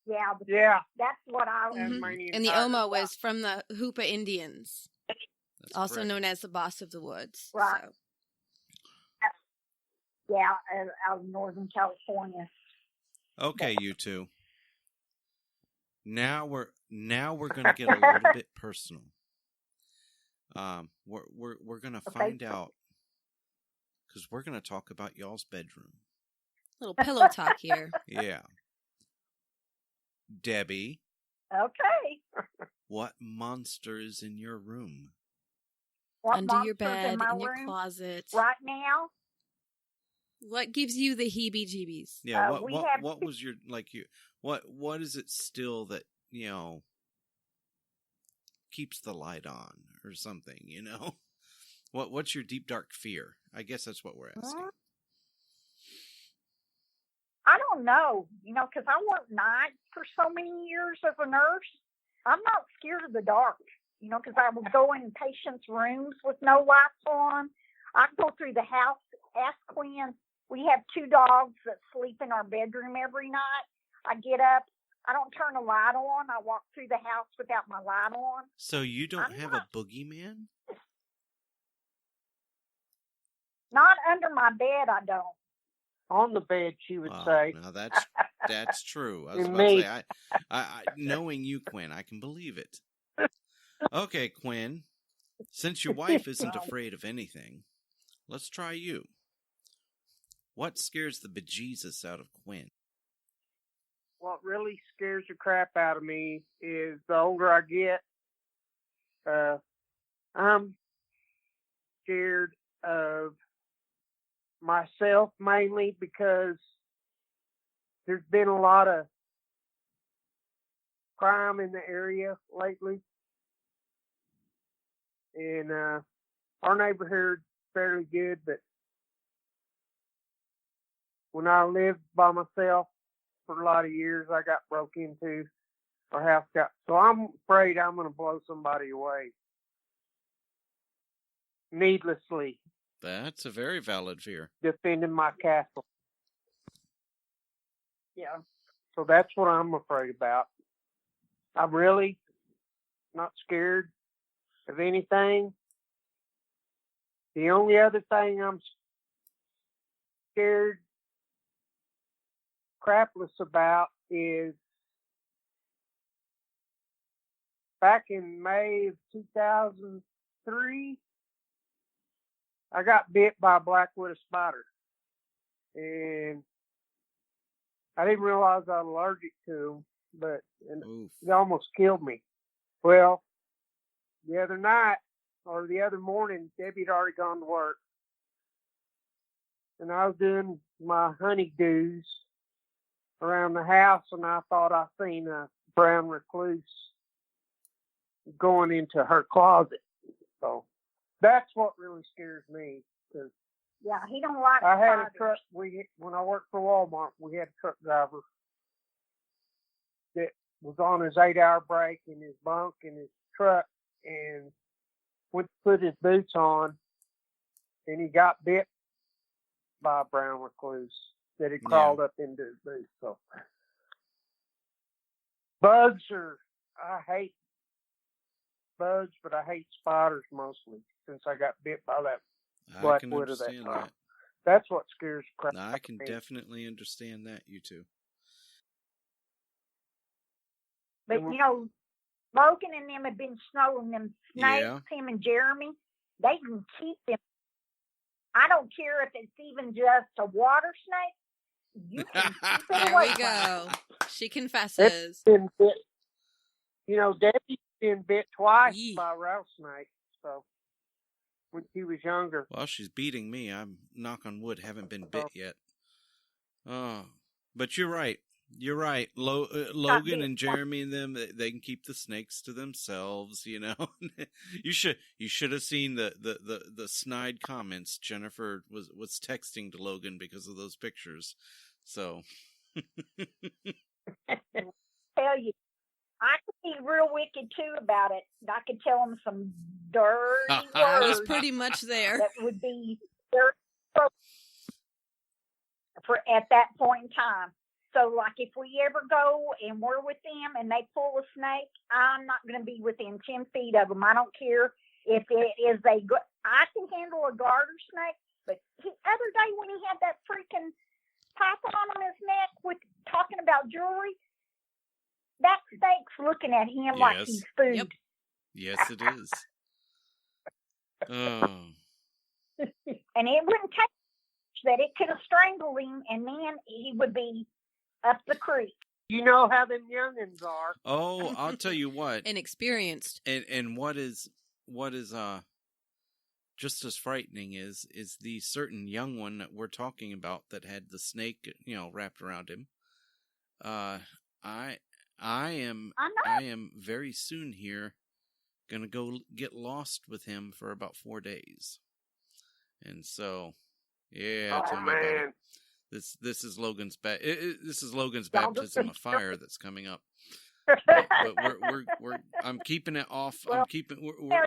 Yeah.
Yeah.
That's what I.
Mhm.
Tasmanian
And the
tiger.
Oma was from the Hoopa Indians,
That's
also
correct.
known as the Boss of the Woods.
Right.
So,
Yeah, out of Northern California.
Okay, you two. Now we're going to get a little bit personal. We're going to find out, because we're going to talk about y'all's bedroom.
little pillow talk here.
Yeah. Debbie,
Okay.
what monster is in your room?
What
Under your
monster's
bed,
my
in your
room
closet.
right now?
What gives you the heebie-jeebies?
Yeah,
we have-
what was your what is it still that, keeps the light on or something, What's your deep dark fear? I guess that's what we're asking.
I don't know, because I worked nights for so many years as a nurse. I'm not scared of the dark, because I would go in patients' rooms with no lights on. I go through the house, ask Quin. We have 2 dogs that sleep in our bedroom every night. I get up. I don't turn a light on. I walk through the house without my light on.
So you don't
I'm
have
not-
a boogeyman?
Not under my bed, I don't.
On the bed, she would
Wow,
say.
now that's true. I was
And
about to
me.
say, I knowing you, Quinn, I can believe it. Okay, Quinn, since your wife isn't afraid of anything, let's try you. What scares the bejesus out of Quinn?
What really scares the crap out of me is the older I get, I'm scared of myself mainly because there's been a lot of crime in the area lately. And our neighborhood's fairly good, but when I lived by myself for a lot of years, I got broke into. Our house got, so I'm afraid I'm going to blow somebody away needlessly,
That's a very valid fear.
defending my castle.
Yeah.
So that's what I'm afraid about. I'm really not scared of anything. The only other thing I'm scared crapless about is back in May of 2003, I got bit by a black widow spider. And I didn't realize I was allergic to them, but
Oof.
it almost killed me. Well, the other night, or the other morning, Debbie had already gone to work. and I was doing my honeydews around the house, and I thought I seen a brown recluse going into her closet. So that's what really scares me. Cause
Yeah, he don't like
I had
spiders.
a truck. When I worked for Walmart, we had a truck driver that was on his 8-hour break in his bunk in his truck, and went to put his boots on, and he got bit by a brown recluse that had crawled up into his boots. So bugs I hate bugs, but I hate spiders mostly since I got bit by that black widow that time. That's what scares the crap out of me.
I can definitely understand that, you two.
But, you know, Logan and them have been snowing them snakes, him and Jeremy. They can keep them. I don't care if it's even just a water snake. You can keep it
There
away
we
from
go.
them.
She confesses.
Been bit, you know, Debbie's been bit twice by a rattlesnake. So when she was younger.
Well, she's beating me. I'm, knock on wood, haven't been bit yet. Oh, but you're right. You're right. Logan and Jeremy and them, they can keep the snakes to themselves, you know. You should have seen the snide comments Jennifer was texting to Logan because of those pictures. So
Tell you, I could be real wicked too about it. I could tell them some dirty words.
I was pretty much there.
That would be dirty for at that point in time. So, like, if we ever go and we're with them and they pull a snake, I'm not going to be within 10 feet of them. I don't care if it is I can handle a garter snake, but the other day when he had that freaking python on his neck with talking about jewelry, that snake's looking at him like he's food.
Yep. Yes, it is. Oh.
And it wouldn't take much that it could have strangled him, and then he would be up the creek.
You know how them youngins are.
Oh, I'll tell you what.
Inexperienced.
And what is just as frightening is the certain young one that we're talking about that had the snake, you know, wrapped around him. I am very soon here gonna go get lost with him for about 4 days. And so, tell me about it. This is Logan's this is Logan's baptism of fire that's coming up. But I'm keeping it off.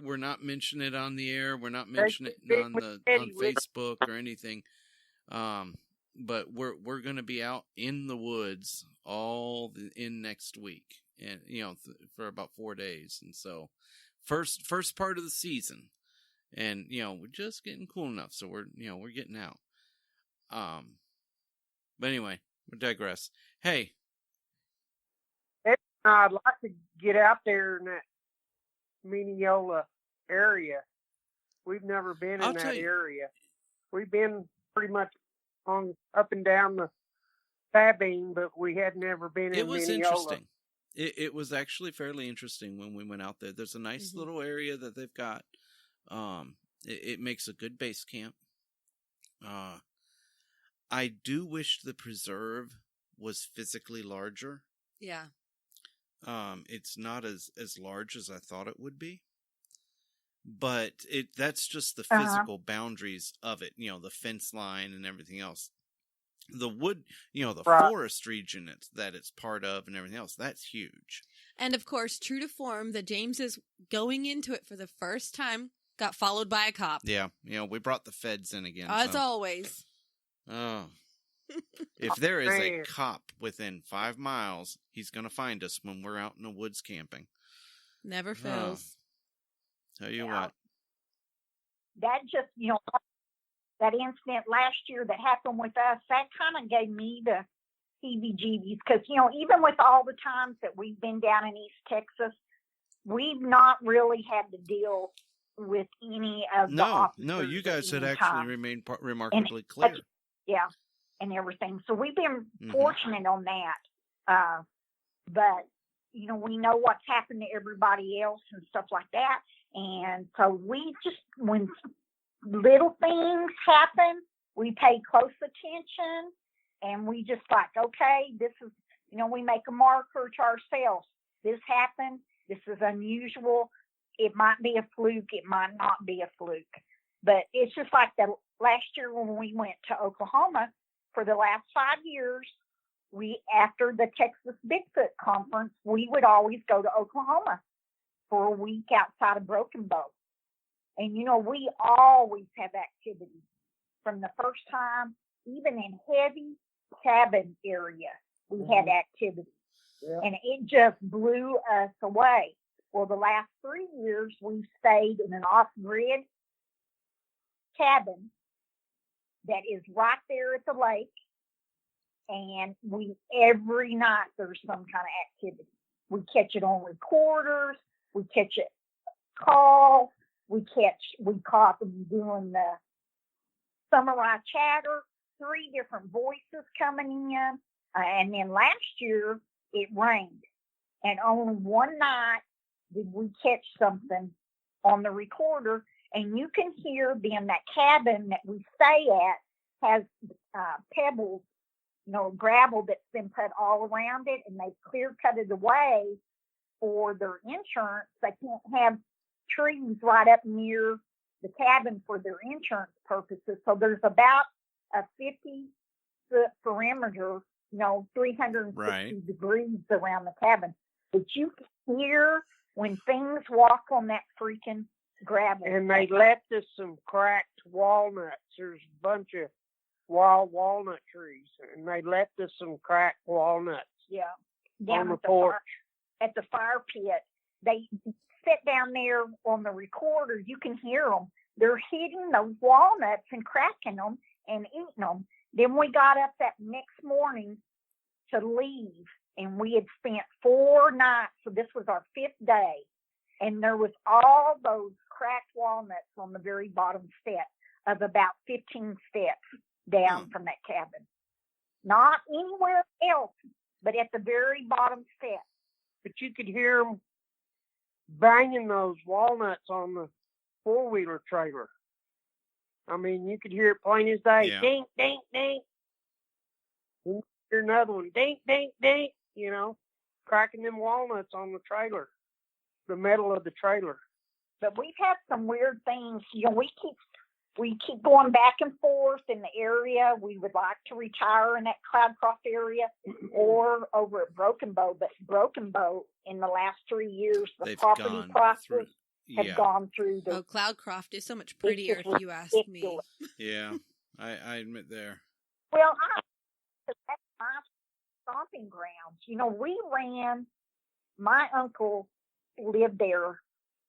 We're not mentioning it on the air. We're not mentioning it on Facebook or anything. But we're going to be out in the woods in next week, and you know for about 4 days. And so first part of the season, and you know we're just getting cool enough, so we're getting out. But anyway, we digress. Hey.
I'd like to get out there in that Mineola area. We've never been in that area. We've been pretty much on up and down the Sabine, but we had never been in Mineola.
It was interesting. It was actually fairly interesting when we went out there. There's a nice little area that they've got. It makes a good base camp. I do wish the preserve was physically larger.
Yeah.
It's not as large as I thought it would be. But that's just the physical boundaries of it, you know, the fence line and everything else. The wood, you know, the forest region that it's part of and everything else, that's huge.
And of course, true to form, the Jameses going into it for the first time got followed by a cop.
Yeah, you know, we brought the feds in again.
As always.
Oh. If there is a cop within 5 miles, he's going to find us when we're out in the woods camping.
Never fails.
Tell you what.
That just, you know, that incident last year that happened with us, that kind of gave me the heebie-jeebies. Because, you know, even with all the times that we've been down in East Texas, we've not really had to deal with any of the officers.
No, you guys had actually remained remarkably clear.
Yeah, and everything. So we've been fortunate on that. But, you know, we know what's happened to everybody else and stuff like that. And so we just, when little things happen, we pay close attention, and we just like, okay, this is, we make a marker to ourselves. This happened. This is unusual. It might be a fluke. It might not be a fluke. But it's just like the last year when we went to Oklahoma. For the last 5 years, after the Texas Bigfoot conference, we would always go to Oklahoma for a week outside of Broken Bow. And, we always have activity from the first time, even in heavy cabin area, we had activity. Yeah. And it just blew us away. Well, the last 3 years, we've stayed in an off-grid cabin that is right there at the lake. And every night there's some kind of activity. We catch it on recorders. We catch it calls. We caught them doing the samurai chatter, 3 different voices coming in. And then last year it rained. And only one night did we catch something on the recorder. And you can hear them, that cabin that we stay at has pebbles, gravel that's been put all around it, and they've clear cut it away for their insurance. They can't have trees right up near the cabin for their insurance purposes. So there's about a 50-foot perimeter, 360 degrees around the cabin. But you can hear when things walk on that freaking gravel.
And they left us some cracked walnuts. There's a bunch of wild walnut trees, and they left us some cracked walnuts.
Yeah, down
on the porch.
At the fire pit. They sit down there on the recorder. You can hear them. They're hitting those walnuts and cracking them and eating them. Then we got up that next morning to leave, and we had spent 4 nights. So this was our 5th day, and there was all those cracked walnuts on the very bottom step of about 15 steps down from that cabin. Not anywhere else, but at the very bottom step.
But you could hear them banging those walnuts on the 4-wheeler trailer. I mean, you could hear it plain as day. Yeah. Dink, dink, dink. You hear another one. Dink, dink, dink. Cracking them walnuts on the trailer, the metal of the trailer.
But we've had some weird things. We keep going back and forth in the area. We would like to retire in that Cloudcroft area or over at Broken Bow. But Broken Bow, in the last 3 years, the property prices have gone through the...
Oh, Cloudcroft is so much prettier, if you ask me.
Yeah, I admit there.
Well, that's my stomping grounds. My uncle lived there,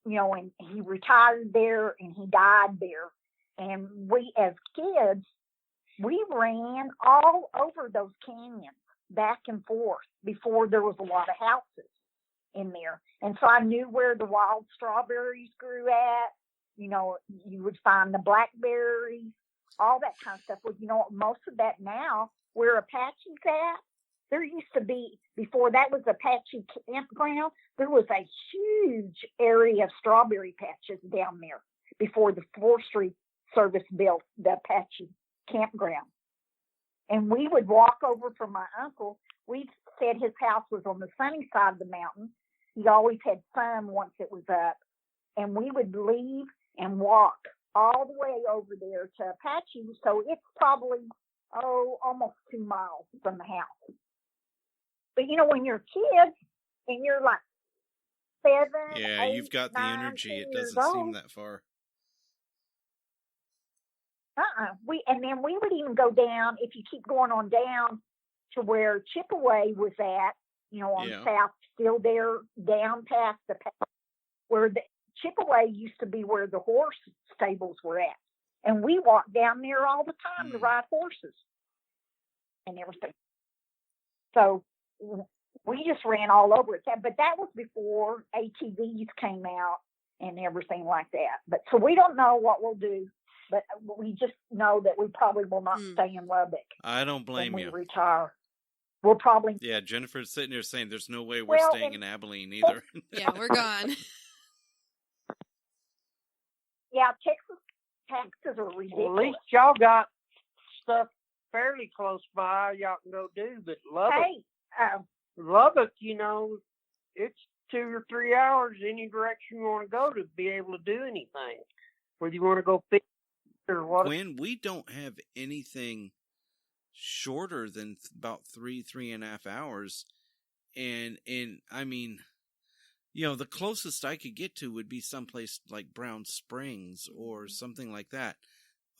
and he retired there and he died there. And we, as kids, we ran all over those canyons, back and forth, before there was a lot of houses in there. And so I knew where the wild strawberries grew at. You would find the blackberries, all that kind of stuff. Well, most of that now, where Apache's at, there used to be, before that was Apache campground, there was a huge area of strawberry patches down there before the forestry service built the Apache campground. And we would walk over from my uncle. We said his house was on the sunny side of the mountain. He always had sun once it was up. And we would leave and walk all the way over there to Apache. So it's probably, almost 2 miles from the house. But, when you're kids and you're like 7,
yeah,
8,
you've got the
9,
energy. It
10
doesn't seem that far.
And then we would even go down, if you keep going on down to where Chipaway was at, on south, still there, down past the path, where the Chipaway used to be where the horse stables were at. And we walked down there all the time to ride horses and everything. So we just ran all over it. But that was before ATVs came out and everything like that. But so we don't know what we'll do. But we just know that we probably will not stay in Lubbock.
I don't blame you.
When we retire. We'll probably...
Yeah, Jennifer's sitting here saying there's no way we're staying in Abilene either.
Yeah, we're gone.
Yeah, Texas taxes are ridiculous.
Well, at least y'all got stuff fairly close by y'all can go do, but
Hey,
Lubbock, it's 2 or 3 hours any direction you want to go to be able to do anything. Whether you want to go fish or what.
Quinn, we don't have anything shorter than about 3.5 hours. And I mean, the closest I could get to would be someplace like Brown Springs or something like that.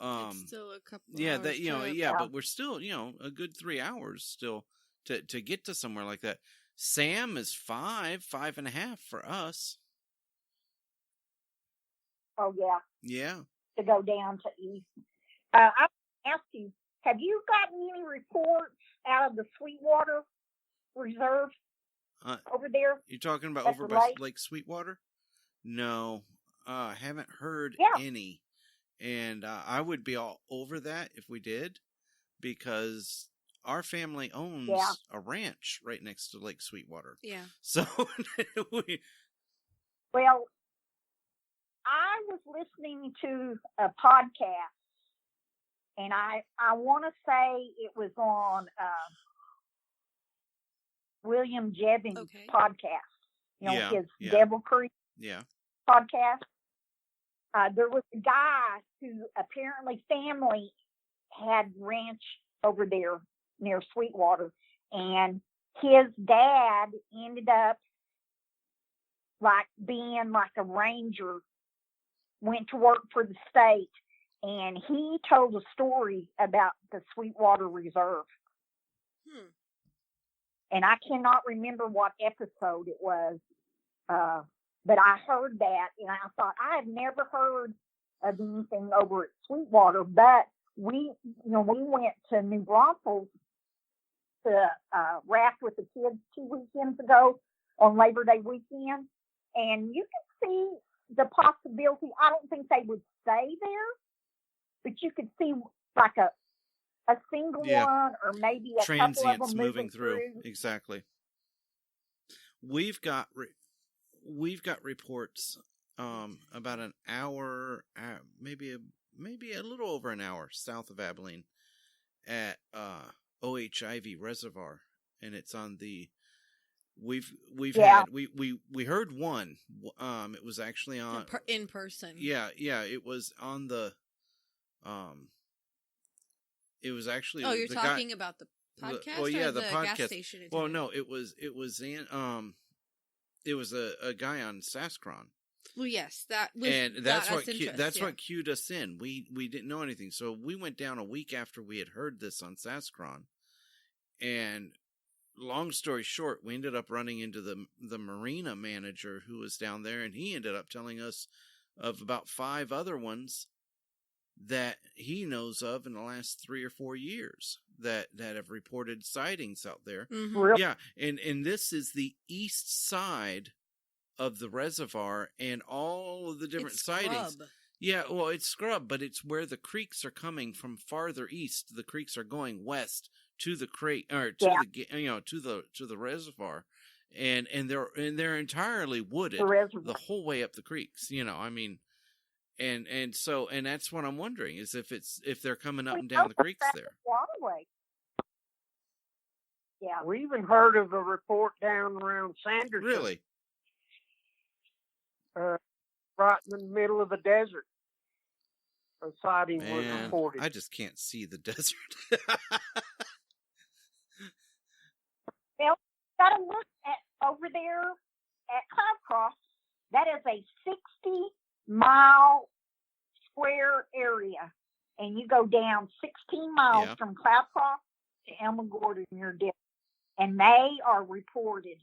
It's still a couple
yeah,
hours
that but we're still, a good 3 hours still to get to somewhere like that. Sam is 5.5 for us.
Oh, yeah.
Yeah.
To go down to east. I asked you, have you gotten any reports out of the Sweetwater Reserve over there?
You're talking about
at
over
the
by
lake?
Lake Sweetwater? No, haven't heard any. And I would be all over that if we did, because our family owns a ranch right next to Lake Sweetwater.
Yeah.
So
Well, I was listening to a podcast, and I want to say it was on William Jennings' podcast. His Devil Creek podcast. There was a guy who apparently family had ranch over there near Sweetwater, and his dad ended up being like a ranger, went to work for the state, and he told a story about the Sweetwater Reserve. And I cannot remember what episode it was, but I heard that, and I thought, I have never heard of anything over at Sweetwater, but we went to New Braunfels to raft with the kids 2 weekends ago on Labor Day weekend, and you could see the possibility. I don't think they would stay there, but you could see like a single one, or maybe a couple of them moving through.
Exactly. We've got reports about an hour, maybe a little over an hour south of Abilene at OHIV Reservoir, and it's on the. We've had we heard one. It was actually on
in person.
Yeah, it was on the. It was actually.
Oh, you're talking about the podcast?
The podcast.
Gas station
well, no, it was in it was a guy on Sasquatch.
Well, yes, that's
what cued us in. We didn't know anything, so we went down a week after we had heard this on Sasquatch, and long story short, we ended up running into the marina manager who was down there, and he ended up telling us of about 5 other ones that he knows of in the last 3 or 4 years that have reported sightings out there.
Mm-hmm.
Really?
Yeah, and this is the east side of the reservoir, and all of the different sightings.
Scrub.
Yeah, well, it's scrub, but it's where the creeks are coming from farther east. The creeks are going west to the creek, or to the reservoir, and they're entirely wooded the whole way up the creeks. And so that's what I'm wondering is if they're coming up and down the creeks there.
Waterway. Yeah.
We even heard of a report down around Sanderson.
Really?
Right in the middle of the desert. A sighting was reported.
I just can't see the desert.
Well, got to look at over there at Cloudcroft. That is a 60-mile square area, and you go down 16 miles from Cloudcroft to Elmagord, and you're there. And they are reported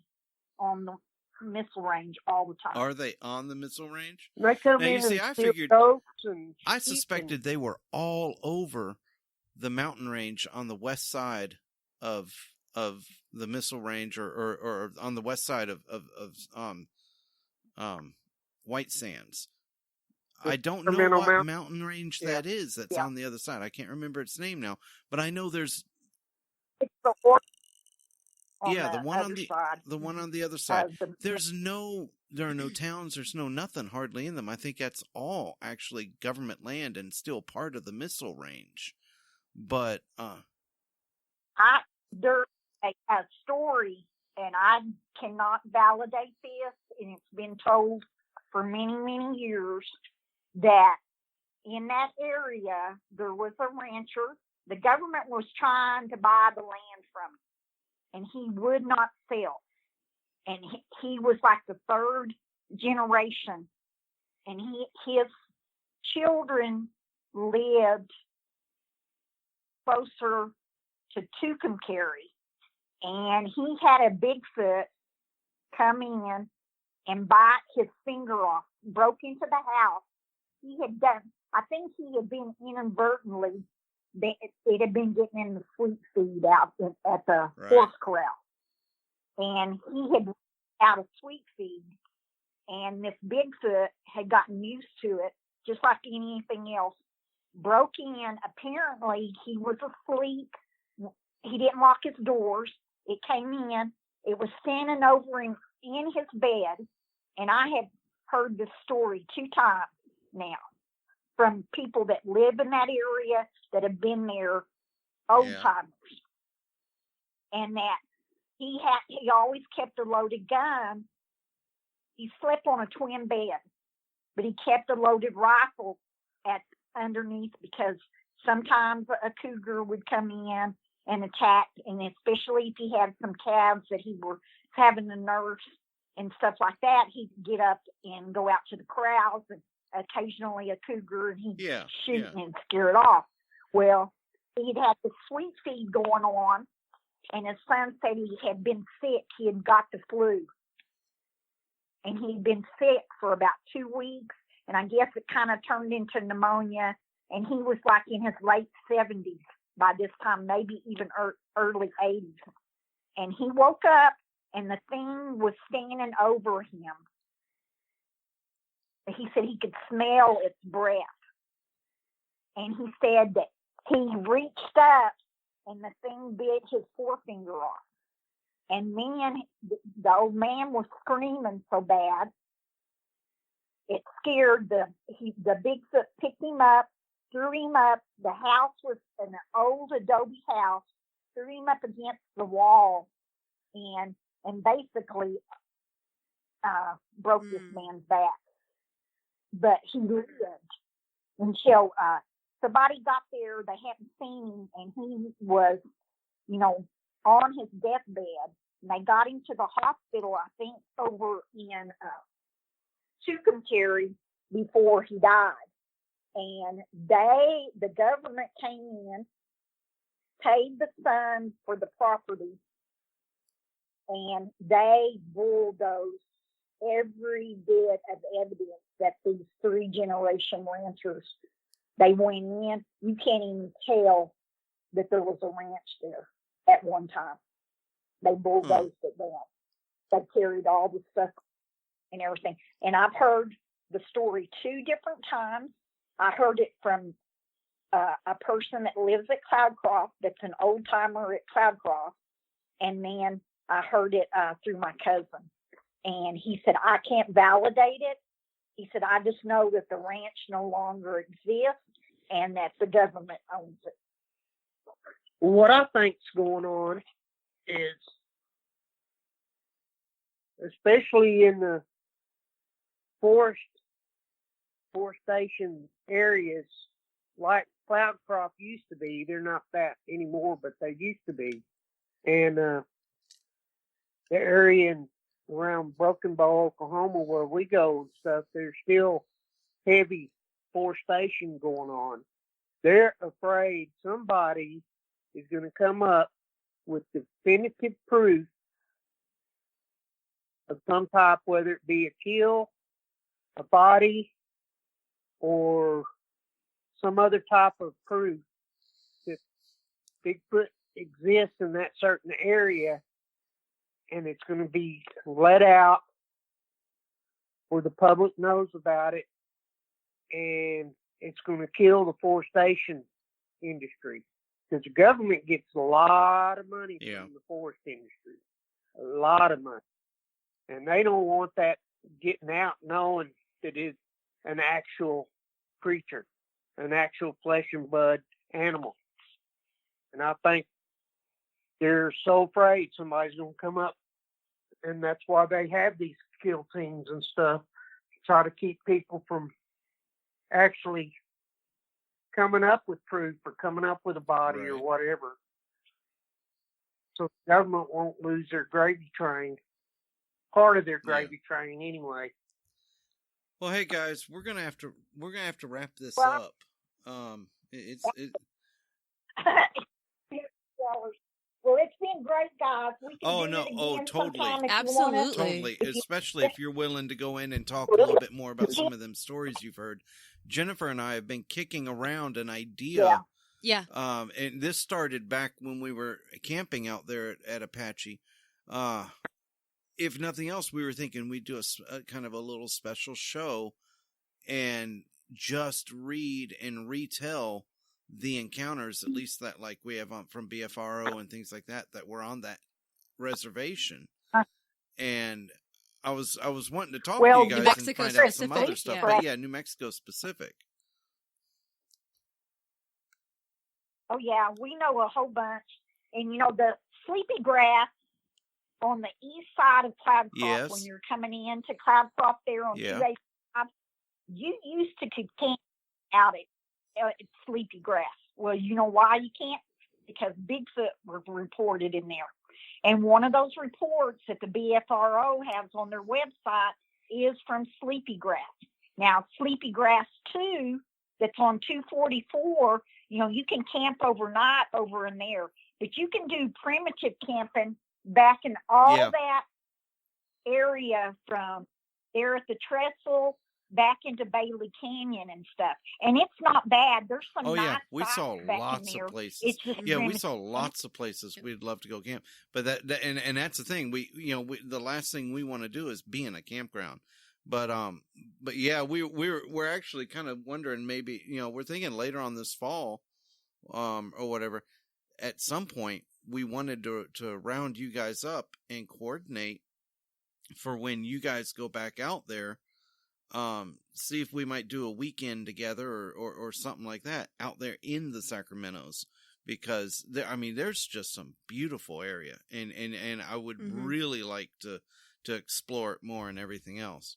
on the missile range all the time.
Are they on the missile range?
They come
now,
in
you see,
and
I figured. I suspected they were all over the mountain range on the west side of the missile range, or on the west side of White Sands. I don't know what mountain range that is. That's on the other side. I can't remember its name now, but I know there's.
It's the
the one on the other side. There are no towns. There's no nothing hardly in them. I think that's all actually government land and still part of the missile range. But
There's a story, and I cannot validate this, and it's been told for many, many years, that in that area there was a rancher. The government was trying to buy the land from him, and he would not sell. And he was like the third generation, and his children lived closer to Tucumcari, and he had a Bigfoot come in and bite his finger off, broke into the house. I think he had been inadvertently, it had been getting in the sweet feed out at the horse corral. And he had out of sweet feed, and this Bigfoot had gotten used to it, just like anything else. Broke in. Apparently, he was asleep. He didn't lock his doors. It came in. It was standing over him in his bed, and I have heard this story 2 times now from people that live in that area that have been there, old timers, and that he always kept a loaded gun. He slept on a twin bed, but he kept a loaded rifle underneath, because sometimes a cougar would come in and attack, and especially if he had some calves that he were having to nurse and stuff like that, he'd get up and go out to the corrals, and occasionally a cougar, and he'd shoot and scare it off. Well, he'd had the sweet feed going on, and his son said he had been sick. He had got the flu, and he'd been sick for about 2 weeks, and I guess it kind of turned into pneumonia, and he was like in his late 70s by this time, maybe even early 80s. And he woke up, and the thing was standing over him. He said he could smell its breath. And he said that he reached up, and the thing bit his forefinger off. And then the old man was screaming so bad, it scared the Bigfoot. Picked him up, threw him up. The house was an old adobe house. Threw him up against the wall, and basically broke this man's back. But he lived until somebody got there. They hadn't seen him, and he was, on his deathbed. And they got him to the hospital, I think, over in Tucumcari before he died. And the government came in, paid the son for the property, and they bulldozed every bit of evidence that these 3-generation ranchers, they went in. You can't even tell that there was a ranch there at one time. They bulldozed it down. They carried all the stuff and everything. And I've heard the story 2 different times. I heard it from a person that lives at Cloudcroft, that's an old timer at Cloudcroft, and then I heard it through my cousin. And he said, I can't validate it. He said, I just know that the ranch no longer exists and that the government owns it.
What I think's going on is, especially in the forestation areas like Cloudcroft used to be. They're not that anymore, but they used to be. And the area around Broken Bow, Oklahoma, where we go and stuff, there's still heavy forestation going on. They're afraid somebody is going to come up with definitive proof of some type, whether it be a kill, a body, or some other type of proof that Bigfoot exists in that certain area, and it's going to be let out where the public knows about it, and it's going to kill the forestation industry, because the government gets a lot of money from the forest industry, a lot of money, and they don't want that getting out knowing that it's an actual creature, an actual flesh and blood animal. And I think they're so afraid somebody's going to come up. And that's why they have these kill teams and stuff, to try to keep people from actually coming up with proof or coming up with a body or whatever. So the government won't lose their gravy train, part of their gravy train anyway.
Well, hey guys, we're gonna have to wrap this up. It's
Well, it's been great, guys. We can do it again
totally,
sometime if
absolutely,
especially if you're willing to go in and talk a little bit more about some of them stories you've heard. Jennifer and I have been kicking around an idea.
Yeah.
And this started back when we were camping out there at Apache. If nothing else, we were thinking we'd do a kind of a little special show and just read and retell the encounters, at least that like we have from BFRO and things like that were on that reservation. And I was wanting to talk to you guys and find out some other stuff. But yeah, New Mexico specific.
Oh, yeah, we know a whole bunch. And, you know, the sleepy grass on the east side of Cloudcroft, when you're coming into Cloudcroft there on 285, you used to camp out at sleepy grass. Well, you know why you can't? Because Bigfoot was reported in there. And one of those reports that the BFRO has on their website is from sleepy grass. Now, sleepy grass 2, that's on 244, you know, you can camp overnight over in there, but you can do primitive camping back in all that area from there at the trestle back into Bailey Canyon and stuff. And it's not bad. There's some nice
we saw lots of places.
It's just
we saw lots of places we'd love to go camp. But and that's the thing. The last thing we want to do is be in a campground. But yeah, we're actually kind of wondering, maybe, you know, we're thinking later on this fall, or whatever, at some point we wanted to round you guys up and coordinate for when you guys go back out there. See if we might do a weekend together or something like that out there in the Sacramentos, because there's just some beautiful area, and I would really like to explore it more and everything else.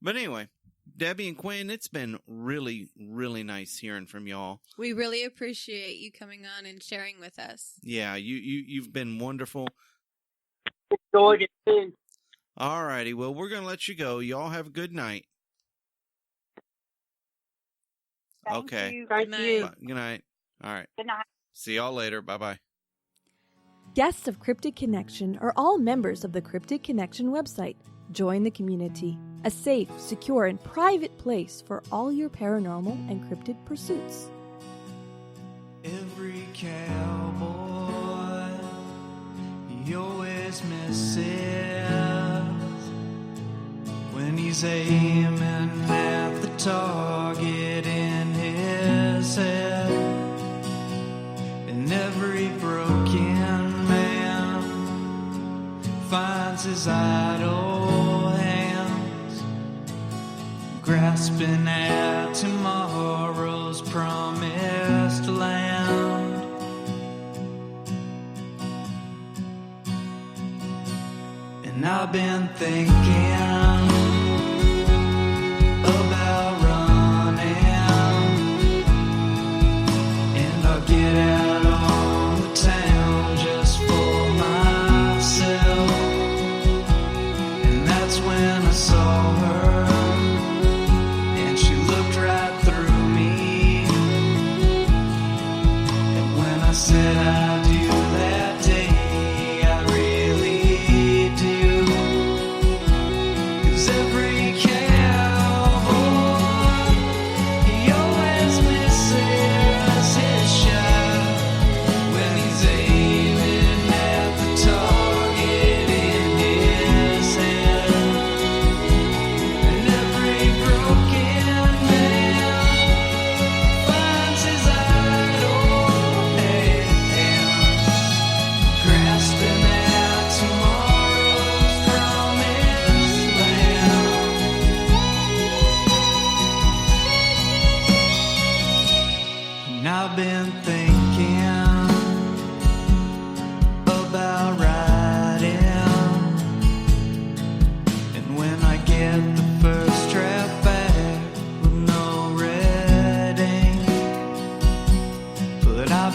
But anyway, Debbie and Quinn, it's been really, really nice hearing from y'all.
We really appreciate you coming on and sharing with us.
Yeah, you've been wonderful.
Enjoyed it too.
All righty, well, we're going to let you go. Y'all have a good night.
Thank you.
Thank you.
Bye. Good night. All right.
Good night.
See y'all later. Bye-bye.
Guests of Cryptid Connection are all members of the Cryptid Connection website. Join the community, a safe, secure, and private place for all your paranormal and cryptid pursuits.
Every cowboy, he always misses when he's aiming at the target in his head. And every broken man finds his idle hands grasping at tomorrow's promised land. And I've been thinking about running, and I'll get out on the town just for myself. And that's when I saw her, and she looked right through me. And when I said I do that day, I really do. 'Cause every cowboy, he always misses his shot when he's aiming at the target in his head. And every broken man finds his idle hands grasping at tomorrow's promised land. And I've been thinking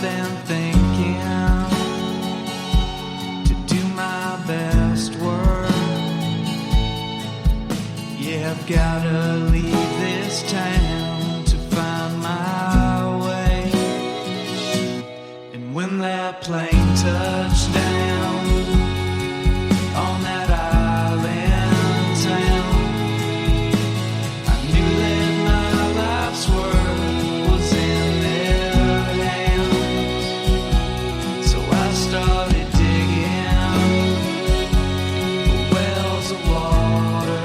I've been thinking to do my best work. Yeah, I've gotta leave this town to find my way. And when that plane touched down on that island town, I knew that my life's work was in their hands. So I started digging for wells of water,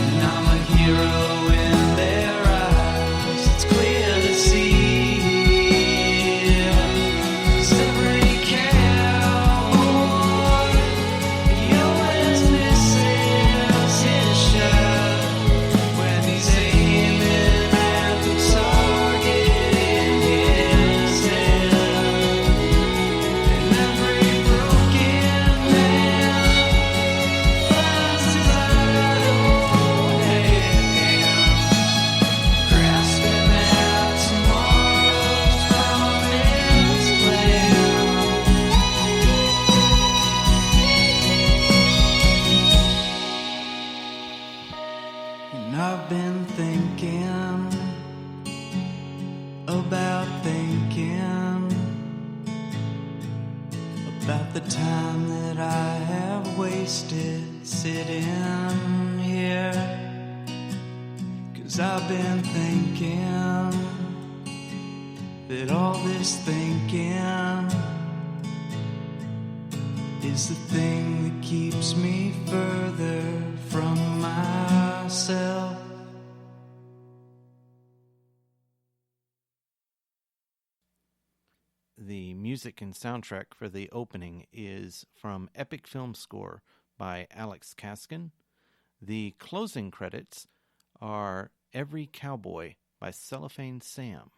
and I'm a hero in their eyes. It's clear to see. 'Cause every cowboy, he always misses his shot when he's aiming at the target in his head. And every broken man finds his idle hand, grasping at tomorrow's promised land. And I've been thinking about the time that I have wasted sitting here. 'Cause I've been thinking that all this thinking is the thing that keeps me further from myself.
The music and soundtrack for the opening is from Epic Film Score by Alex Kaskin. The closing credits are Every Cowboy by Cellophane Sam.